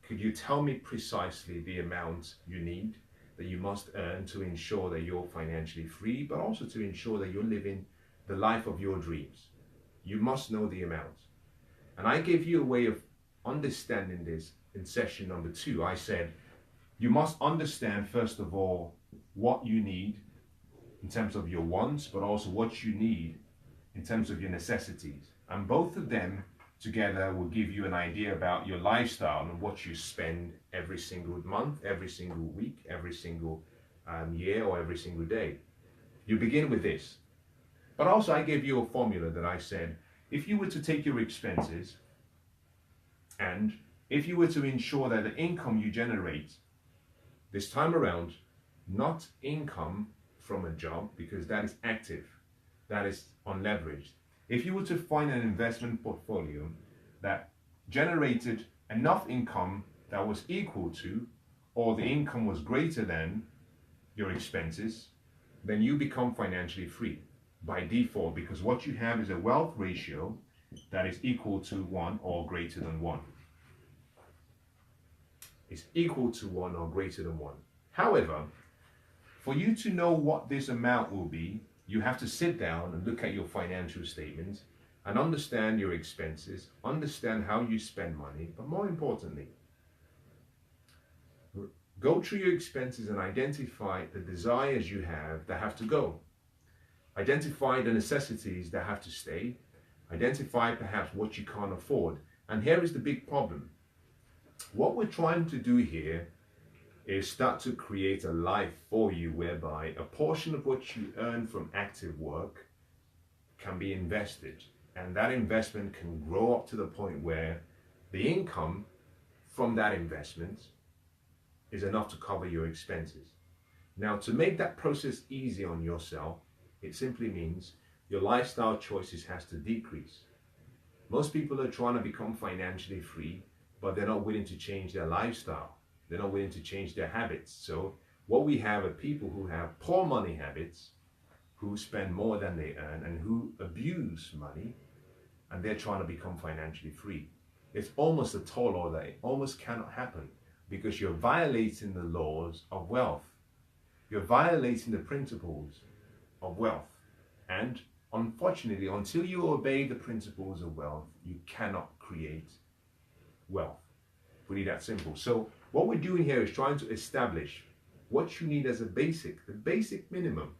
Could you tell me precisely the amount you need, that you must earn to ensure that you're financially free, but also to ensure that you're living the life of your dreams? You must know the amount. And I gave you a way of understanding this in session number 2. I said, you must understand, first of all, what you need in terms of your wants, but also what you need in terms of your necessities. And both of them together will give you an idea about your lifestyle and what you spend every single month, every single week, every single year, or every single day. You begin with this. But also I gave you a formula that I said, if you were to take your expenses and if you were to ensure that the income you generate this time around, not income from a job, because that is active, that is unleveraged. If you were to find an investment portfolio that generated enough income that was equal to, or the income was greater than your expenses, then you become financially free by default, because what you have is a wealth ratio that is equal to 1 or greater than 1. It's equal to 1 or greater than 1. However, for you to know what this amount will be, you have to sit down and look at your financial statements and understand your expenses, understand how you spend money, but more importantly, go through your expenses and identify the desires you have that have to go. Identify the necessities that have to stay. Identify perhaps what you can't afford. And here is the big problem. What we're trying to do here is start to create a life for you whereby a portion of what you earn from active work can be invested. And that investment can grow up to the point where the income from that investment is enough to cover your expenses. Now, to make that process easy on yourself, it simply means your lifestyle choices has to decrease. Most people are trying to become financially free, but they're not willing to change their lifestyle. They're not willing to change their habits. So what we have are people who have poor money habits, who spend more than they earn, and who abuse money, and they're trying to become financially free. It's almost a tall order. It almost cannot happen because you're violating the laws of wealth. You're violating the principles of wealth. And unfortunately, until you obey the principles of wealth, you cannot create wealth. Really that simple. So what we're doing here is trying to establish what you need as the basic minimum.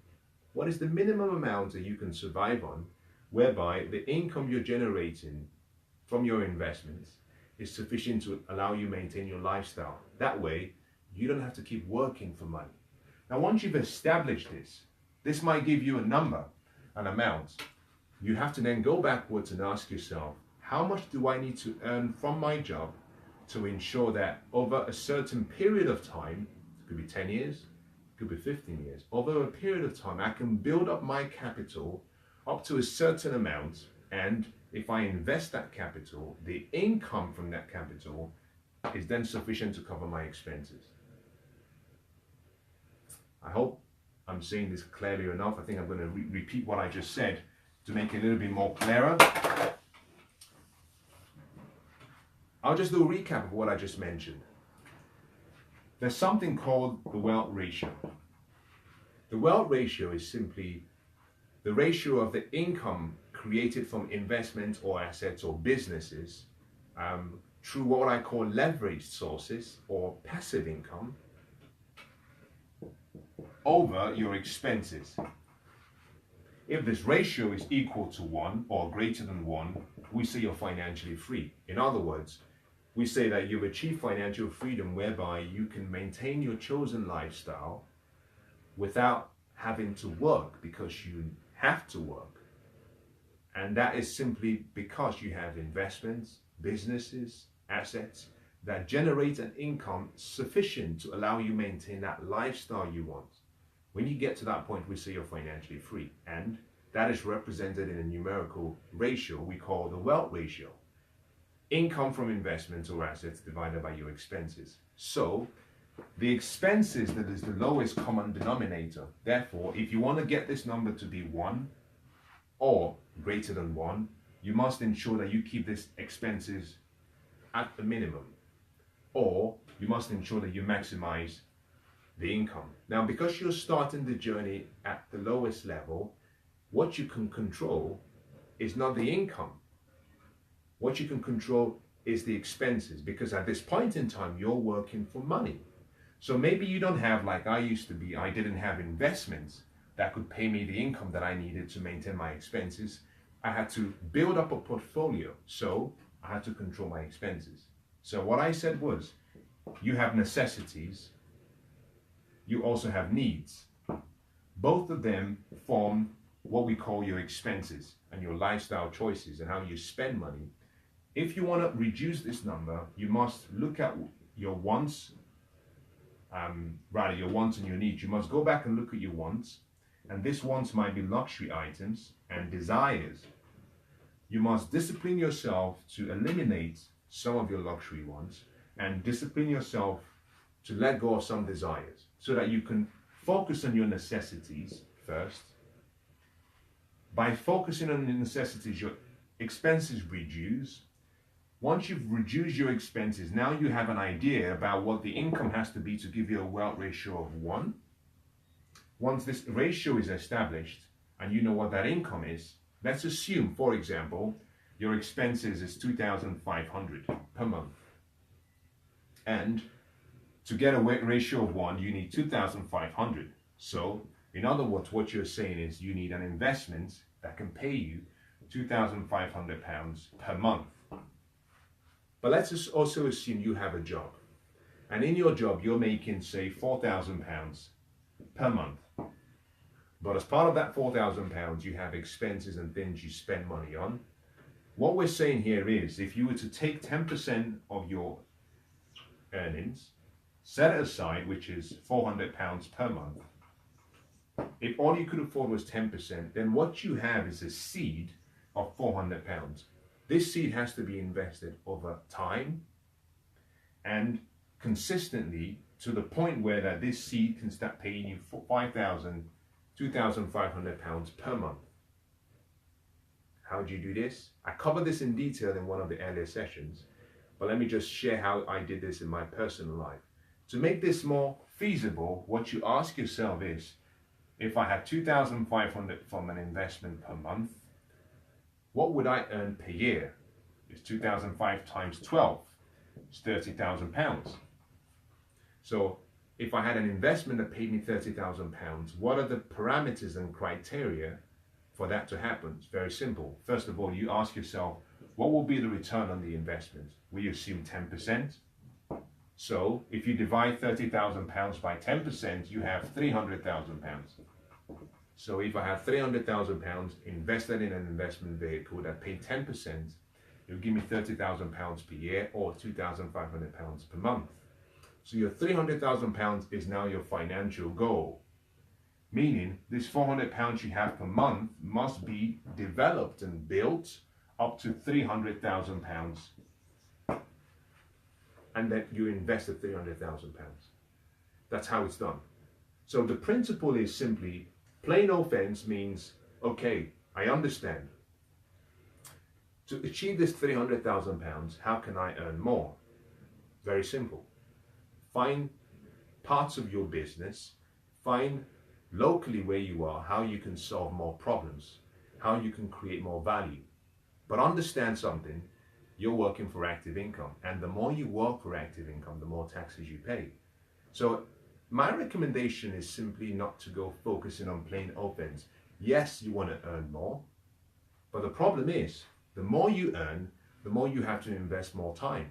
What is the minimum amount that you can survive on, whereby the income you're generating from your investments is sufficient to allow you maintain your lifestyle. That way, you don't have to keep working for money. Now, once you've established this might give you a number, an amount. You have to then go backwards and ask yourself, how much do I need to earn from my job to ensure that over a certain period of time, it could be 10 years, it could be 15 years, over a period of time, I can build up my capital up to a certain amount, and if I invest that capital, the income from that capital is then sufficient to cover my expenses. I hope I'm saying this clearly enough. I think I'm going to repeat what I just said to make it a little bit more clearer. I'll just do a recap of what I just mentioned. There's something called the wealth ratio. The wealth ratio is simply the ratio of the income created from investments or assets or businesses through what I call leveraged sources or passive income over your expenses. If this ratio is equal to 1 or greater than 1, we say you're financially free. In other words, we say that you've achieved financial freedom whereby you can maintain your chosen lifestyle without having to work because you have to work. And that is simply because you have investments, businesses, assets that generate an income sufficient to allow you maintain that lifestyle you want. When you get to that point, we say you're financially free. And that is represented in a numerical ratio we call the wealth ratio. Income from investments or assets divided by your expenses. So the expenses that is the lowest common denominator. Therefore, if you want to get this number to be 1 or greater than 1, you must ensure that you keep these expenses at the minimum, or you must ensure that you maximize the income. Now, because you're starting the journey at the lowest level, what you can control is not the income. What you can control is the expenses, because at this point in time, you're working for money. So maybe you don't have, like I used to be, I didn't have investments that could pay me the income that I needed to maintain my expenses. I had to build up a portfolio, so I had to control my expenses. So what I said was, you have necessities, you also have needs. Both of them form what we call your expenses and your lifestyle choices and how you spend money. If you want to reduce this number, you must look at your wants, your wants and your needs. You must go back and look at your wants, and these wants might be luxury items and desires. You must discipline yourself to eliminate some of your luxury wants and discipline yourself to let go of some desires so that you can focus on your necessities first. By focusing on the necessities, your expenses reduce. Once you've reduced your expenses, now you have an idea about what the income has to be to give you a wealth ratio of 1. Once this ratio is established and you know what that income is, let's assume, for example, your expenses is $2,500 per month. And to get a ratio of 1, you need 2,500. So, in other words, what you're saying is you need an investment that can pay you £2,500 per month. But let's also assume you have a job. And in your job, you're making, say, £4,000 per month. But as part of that £4,000, you have expenses and things you spend money on. What we're saying here is, if you were to take 10% of your earnings, set it aside, which is £400 per month. If all you could afford was 10%, then what you have is a seed of £400. This seed has to be invested over time and consistently to the point where that this seed can start paying you £2,500 per month. How do you do this? I covered this in detail in one of the earlier sessions, but let me just share how I did this in my personal life. To make this more feasible, what you ask yourself is, if I had $2,500 from an investment per month, what would I earn per year? It's 2,500 times 12. It's £30,000. So if I had an investment that paid me £30,000, what are the parameters and criteria for that to happen? It's very simple. First of all, you ask yourself, what will be the return on the investment? Will you assume 10%? So if you divide £30,000 by 10%, you have £300,000. So if I have £300,000 invested in an investment vehicle that paid 10%, it will give me £30,000 per year or £2,500 per month. So your £300,000 is now your financial goal. Meaning this £400 you have per month must be developed and built up to £300,000. And then you invested £300,000. That's how it's done. So the principle is simply, playing offense means, okay, I understand. To achieve this £300,000, how can I earn more? Very simple. Find parts of your business, find locally where you are, how you can solve more problems, how you can create more value. But understand something, you're working for active income, and the more you work for active income, the more taxes you pay. So my recommendation is simply not to go focusing on plain offense. Yes, you want to earn more, but the problem is, the more you earn, the more you have to invest more time.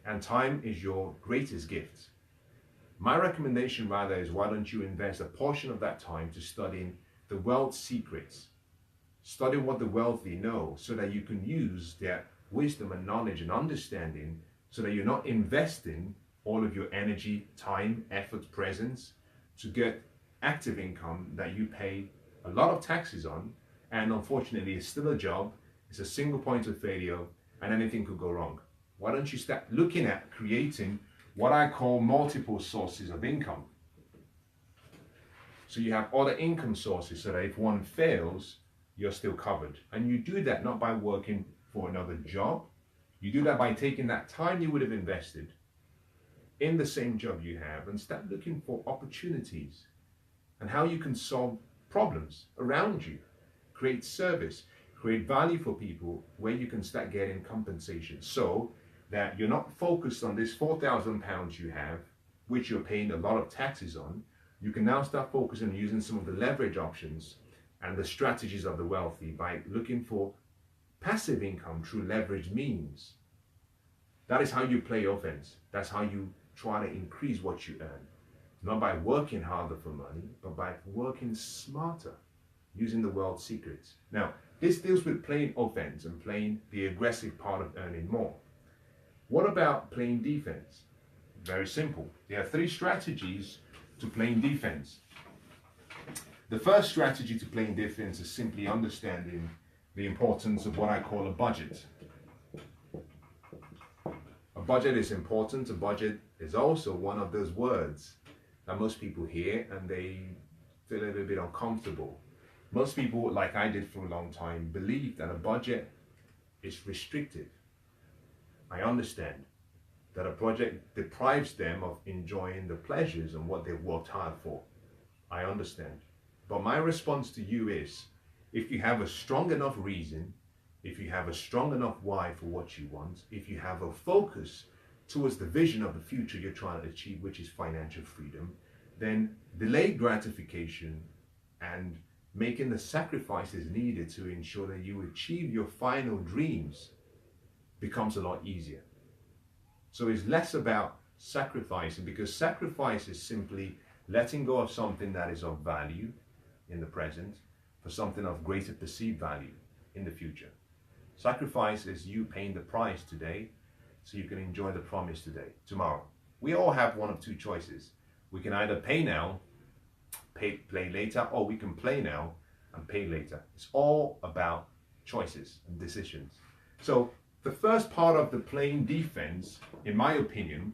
And time is your greatest gift. My recommendation rather is, why don't you invest a portion of that time to studying the wealth secrets, study what the wealthy know, so that you can use their wisdom and knowledge and understanding, so that you're not investing all of your energy, time, effort, presence to get active income that you pay a lot of taxes on, and unfortunately it's still a job, it's a single point of failure, and anything could go wrong. Why don't you start looking at creating what I call multiple sources of income? So you have other income sources, so that if one fails, you're still covered. And you do that not by working for another job. You do that by taking that time you would have invested in the same job you have and start looking for opportunities and how you can solve problems around you, create service, create value for people where you can start getting compensation, so that you're not focused on this £4,000 you have, which you're paying a lot of taxes on. You can now start focusing on using some of the leverage options and the strategies of the wealthy by looking for passive income through leverage means. That is how you play offense. That's how you try to increase what you earn. Not by working harder for money, but by working smarter, using the world's secrets. Now, this deals with playing offense and playing the aggressive part of earning more. What about playing defense? Very simple. There are 3 strategies to playing defense. The first strategy to playing defense is simply understanding the importance of what I call a budget. A budget is important. A budget is also one of those words that most people hear and they feel a little bit uncomfortable. Most people, like I did for a long time, believe that a budget is restrictive. I understand that a budget deprives them of enjoying the pleasures and what they've worked hard for. I understand. But my response to you is, if you have a strong enough reason, if you have a strong enough why for what you want, if you have a focus towards the vision of the future you're trying to achieve, which is financial freedom, then delayed gratification and making the sacrifices needed to ensure that you achieve your final dreams becomes a lot easier. So it's less about sacrificing, because sacrifice is simply letting go of something that is of value in the present for something of greater perceived value in the future. Sacrifice is you paying the price today so you can enjoy the promise today, tomorrow. We all have one of 2 choices. We can either pay now, play later, or we can play now and pay later. It's all about choices and decisions. So the first part of the playing defense, in my opinion,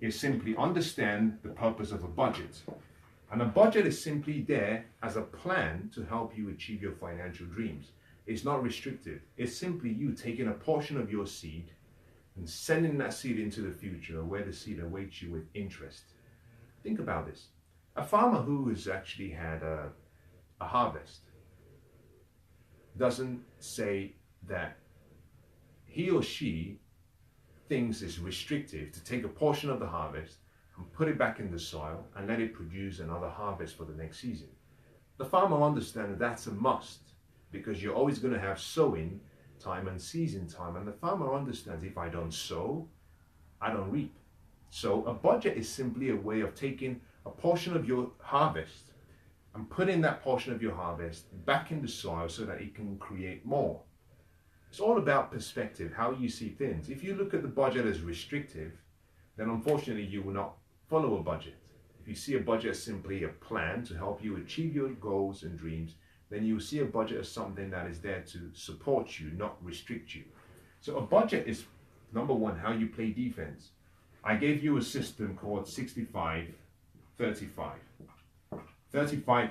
is simply understand the purpose of a budget. And a budget is simply there as a plan to help you achieve your financial dreams. It's not restrictive. It's simply you taking a portion of your seed and sending that seed into the future where the seed awaits you with interest. Think about this. A farmer who has actually had a harvest doesn't say that he or she thinks it's restrictive to take a portion of the harvest and put it back in the soil and let it produce another harvest for the next season. The farmer understands that's a must, because you're always going to have sowing time and season time, and the farmer understands if I don't sow, I don't reap. So a budget is simply a way of taking a portion of your harvest and putting that portion of your harvest back in the soil so that it can create more. It's all about perspective, how you see things. If you look at the budget as restrictive, then unfortunately you will not follow a budget. If you see a budget as simply a plan to help you achieve your goals and dreams, then you will see a budget as something that is there to support you, not restrict you. So a budget is, number one, how you play defense. I gave you a system called 65-35. 35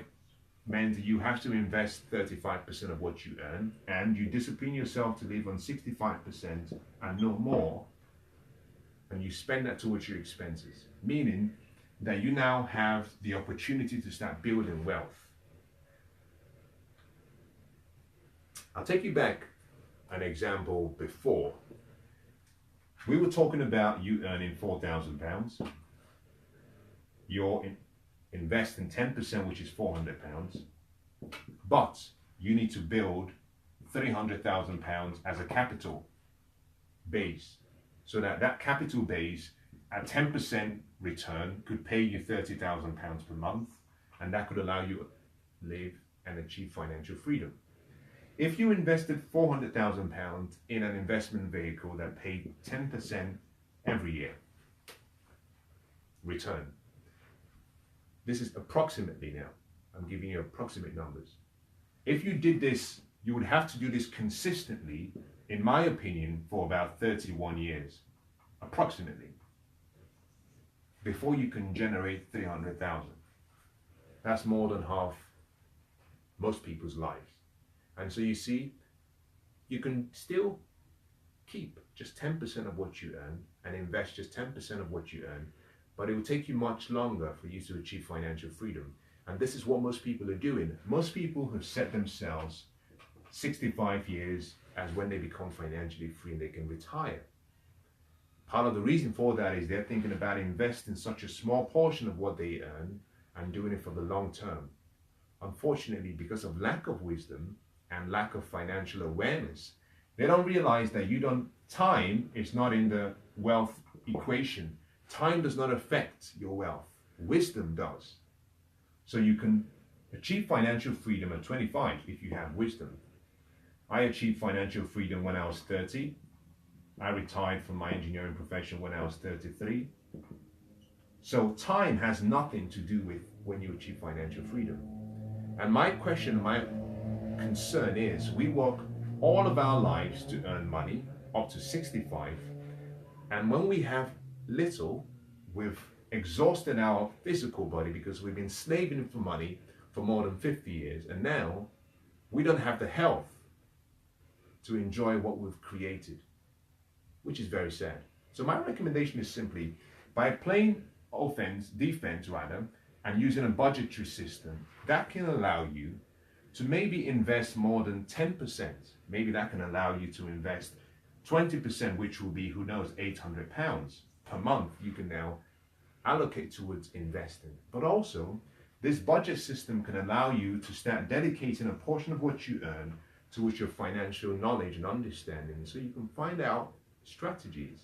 meant you have to invest 35% of what you earn, and you discipline yourself to live on 65% and no more, and you spend that towards your expenses, meaning that you now have the opportunity to start building wealth. I'll take you back an example before. We were talking about you earning £4,000. You're investing 10%, which is £400, but you need to build £300,000 as a capital base, so that capital base at 10% return could pay you £30,000 per month, and that could allow you to live and achieve financial freedom. If you invested £400,000 in an investment vehicle that paid 10% every year return, this is approximately now, I'm giving you approximate numbers. If you did this, you would have to do this consistently, in my opinion, for about 31 years, approximately, before you can generate 300,000. That's more than half most people's lives. And so you see, you can still keep just 10% of what you earn and invest just 10% of what you earn, but it will take you much longer for you to achieve financial freedom. And this is what most people are doing. Most people have set themselves 65 years as when they become financially free and they can retire. Part of the reason for that is they're thinking about investing such a small portion of what they earn and doing it for the long term. Unfortunately, because of lack of wisdom and lack of financial awareness, they don't realize that time is not in the wealth equation. Time does not affect your wealth. Wisdom does. So you can Achieve financial freedom at 25 if you have wisdom. I achieved financial freedom when I was 30. I retired from my engineering profession when I was 33. So time has nothing to do with when you achieve financial freedom. And my question, my concern is, we work all of our lives to earn money up to 65. And when we have little, we've exhausted our physical body because we've been slaving for money for more than 50 years. And now we don't have the health to enjoy what we've created, which is very sad. So my recommendation is simply, by playing defense rather, and using a budgetary system, that can allow you to maybe invest more than 10%. Maybe that can allow you to invest 20%, which will be, who knows, £800 per month you can now allocate towards investing. But also, this budget system can allow you to start dedicating a portion of what you earn towards your financial knowledge and understanding, so you can find out strategies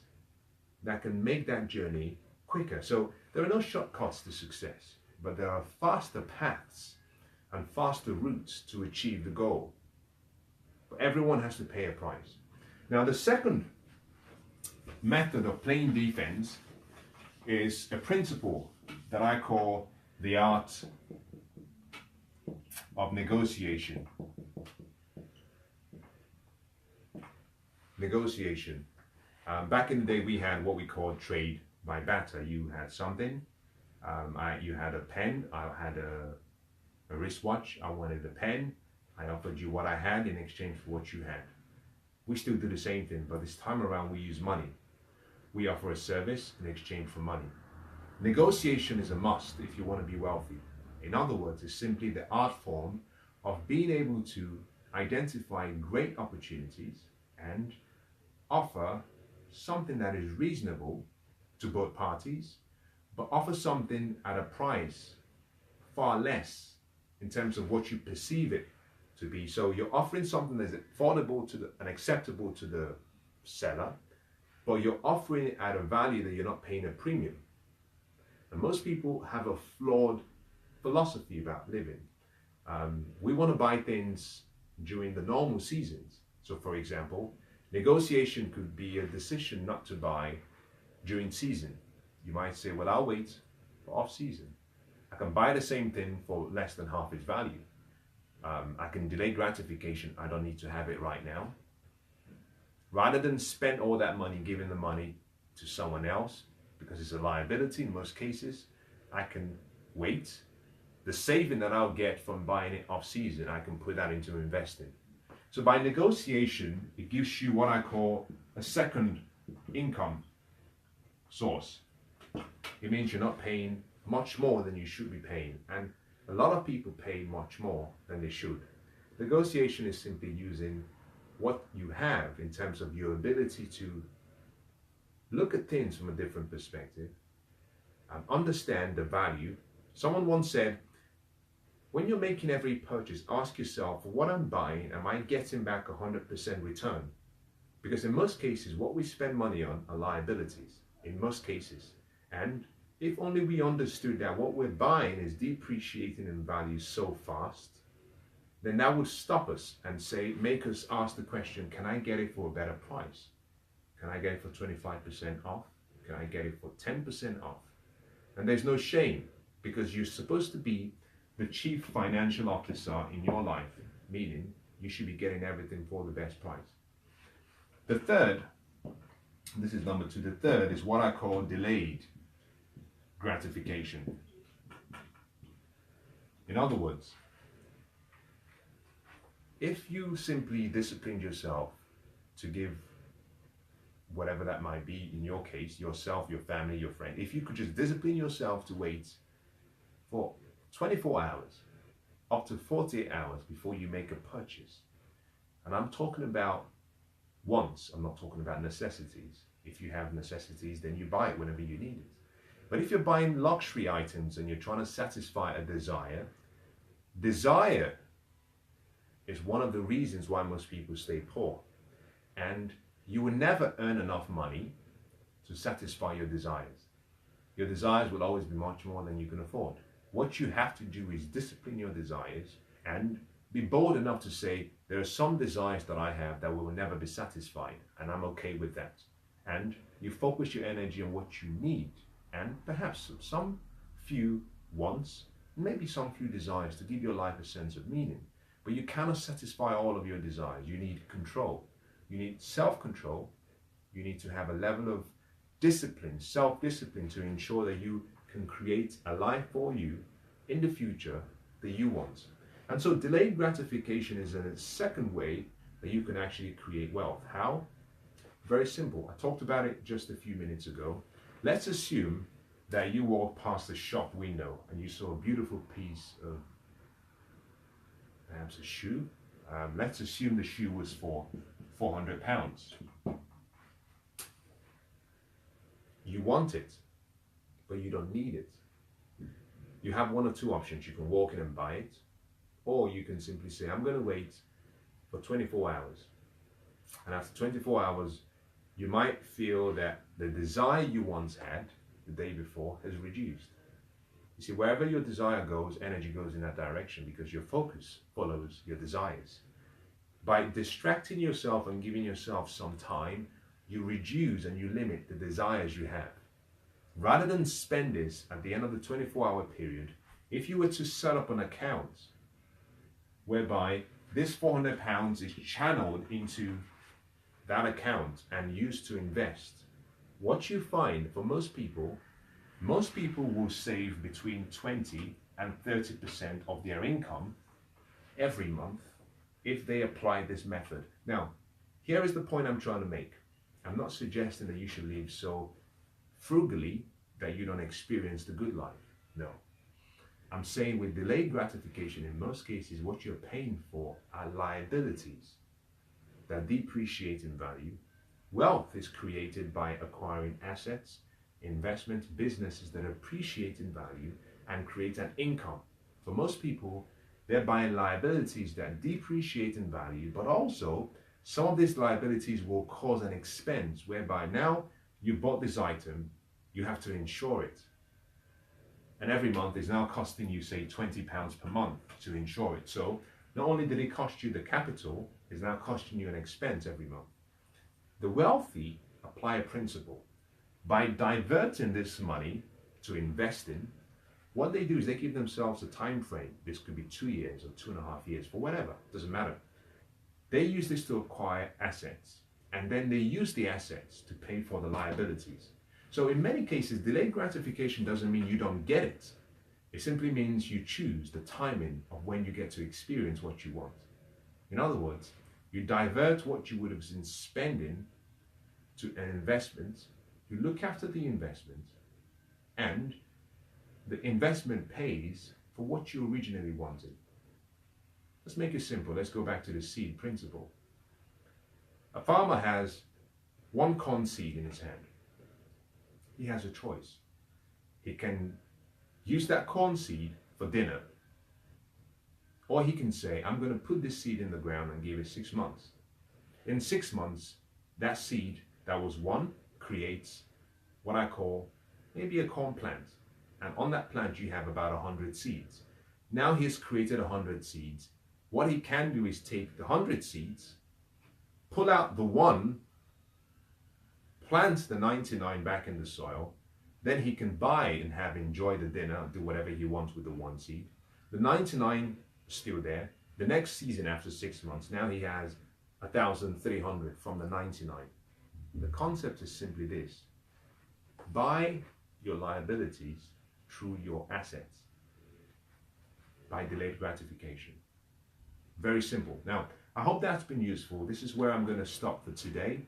that can make that journey quicker. So there are no shortcuts to success, but there are faster paths and faster routes to achieve the goal. But everyone has to pay a price. Now, the second method of playing defense is a principle that I call the art of negotiation. Negotiation. Back in the day, we had what we called trade by barter. You had something, you had a pen, I had a wristwatch, I wanted a pen, I offered you what I had in exchange for what you had. We still do the same thing, but this time around we use money. We offer a service in exchange for money. Negotiation is a must if you want to be wealthy. In other words, it's simply the art form of being able to identify great opportunities and offer something that is reasonable to both parties, but offer something at a price far less in terms of what you perceive it to be. So you're offering something that's affordable to and acceptable to the seller, but you're offering it at a value that you're not paying a premium. And most people have a flawed philosophy about living. We want to buy things during the normal seasons. So for example, negotiation could be a decision not to buy during season. You might say, well, I'll wait for off season. I can buy the same thing for less than half its value. I can delay gratification. I don't need to have it right now. Rather than spend all that money giving the money to someone else, because it's a liability in most cases, I can wait. The saving that I'll get from buying it off season, I can put that into investing. So by negotiation, it gives you what I call a second income source. It means you're not paying much more than you should be paying. And a lot of people pay much more than they should. Negotiation is simply using what you have in terms of your ability to look at things from a different perspective and understand the value. Someone once said, when you're making every purchase, ask yourself, for what I'm buying, am I getting back 100% return? Because in most cases, what we spend money on are liabilities, in most cases. And if only we understood that what we're buying is depreciating in value so fast, then that would stop us and make us ask the question, can I get it for a better price? Can I get it for 25% off? Can I get it for 10% off? And there's no shame, because you're supposed to be the chief financial officer in your life, meaning you should be getting everything for the best price. The third, this is number 2, the third is what I call delayed gratification. In other words, if you simply disciplined yourself to give whatever that might be, in your case, yourself, your family, your friend, if you could just discipline yourself to wait for 24 hours, up to 48 hours before you make a purchase. And I'm talking about wants, I'm not talking about necessities. If you have necessities, then you buy it whenever you need it. But if you're buying luxury items and you're trying to satisfy a desire is one of the reasons why most people stay poor. And you will never earn enough money to satisfy your desires. Your desires will always be much more than you can afford. What you have to do is discipline your desires and be bold enough to say, there are some desires that I have that will never be satisfied, and I'm okay with that. And you focus your energy on what you need, and perhaps some few wants, maybe some few desires to give your life a sense of meaning. But you cannot satisfy all of your desires. You need control. You need self-control. You need to have a level of discipline, self-discipline, to ensure that you can create a life for you in the future that you want. And so delayed gratification is a second way that you can actually create wealth. How? Very simple. I talked about it just a few minutes ago. Let's assume that you walked past the shop window and you saw a beautiful piece of perhaps a shoe. Let's assume the shoe was for £400. You want it, but you don't need it. You have one or two options. You can walk in and buy it, or you can simply say, I'm going to wait for 24 hours. And after 24 hours, you might feel that the desire you once had the day before has reduced. You see, wherever your desire goes, energy goes in that direction, because your focus follows your desires. By distracting yourself and giving yourself some time, you reduce and you limit the desires you have. Rather than spend this at the end of the 24-hour period, if you were to set up an account whereby this £400 is channeled into that account and used to invest, what you find for most people will save between 20 and 30% of their income every month if they apply this method. Now, here is the point I'm trying to make. I'm not suggesting that you should live so frugally that you don't experience the good life. No. I'm saying with delayed gratification, in most cases, what you're paying for are liabilities that depreciate in value. Wealth is created by acquiring assets, investments, businesses that appreciate in value and create an income. For most people, they're buying liabilities that depreciate in value, but also some of these liabilities will cause an expense whereby now you bought this item, you have to insure it. And every month is now costing you, say, £20 per month to insure it. So not only did it cost you the capital, it's now costing you an expense every month. The wealthy apply a principle. By diverting this money to invest in, what they do is they give themselves a time frame. This could be 2 years or 2.5 years, for whatever, doesn't matter. They use this to acquire assets, and then they use the assets to pay for the liabilities. So in many cases, delayed gratification doesn't mean you don't get it. It simply means you choose the timing of when you get to experience what you want. In other words, you divert what you would have been spending to an investment, you look after the investment, and the investment pays for what you originally wanted. Let's make it simple. Let's go back to the seed principle. A farmer has one corn seed in his hand. He has a choice. He can use that corn seed for dinner, or he can say, I'm going to put this seed in the ground and give it 6 months. In 6 months, that seed that was one creates what I call maybe a corn plant. And on that plant, you have about 100 seeds. Now he's created 100 seeds. What he can do is take the 100 seeds, pull out the one, plant the 99 back in the soil, then he can buy and enjoy the dinner, do whatever he wants with the one seed. The 99 is still there. The next season after 6 months, now he has 1,300 from the 99. The concept is simply this: buy your liabilities through your assets by delayed gratification. Very simple. Now, I hope that's been useful. This is where I'm going to stop for today.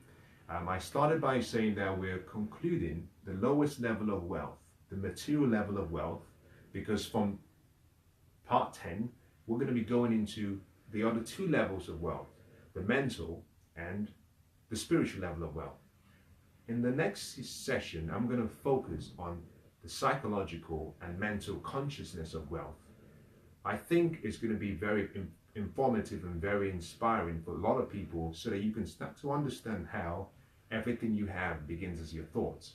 I started by saying that we're concluding the lowest level of wealth, the material level of wealth, because from part 10, we're going to be going into the other two levels of wealth, the mental and the spiritual level of wealth. In the next session, I'm going to focus on the psychological and mental consciousness of wealth. I think it's going to be very informative and very inspiring for a lot of people, so that you can start to understand how everything you have begins as your thoughts.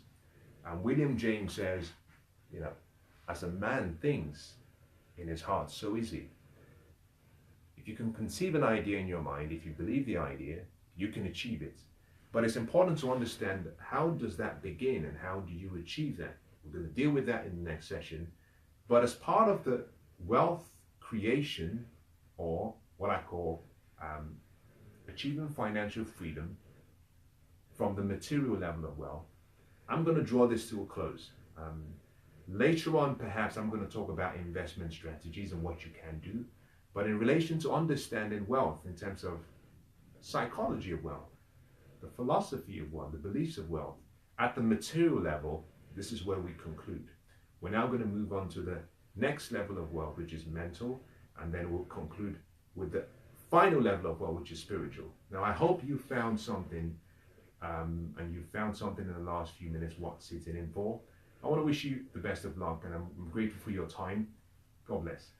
And William James says, as a man thinks, in his heart. So is he. If you can conceive an idea in your mind, if you believe the idea, you can achieve it. But it's important to understand, how does that begin and how do you achieve that? We're going to deal with that in the next session. But as part of the wealth creation, or what I call achieving financial freedom from the material level of wealth, I'm going to draw this to a close. Later on, perhaps I'm going to talk about investment strategies and what you can do. But in relation to understanding wealth in terms of psychology of wealth, the philosophy of wealth, the beliefs of wealth, at the material level, this is where we conclude. We're now going to move on to the next level of wealth, which is mental, and then we'll conclude with the final level of wealth, which is spiritual. Now, I hope you found something, and you found something in the last few minutes what sitting in for. I want to wish you the best of luck, and I'm grateful for your time. God bless.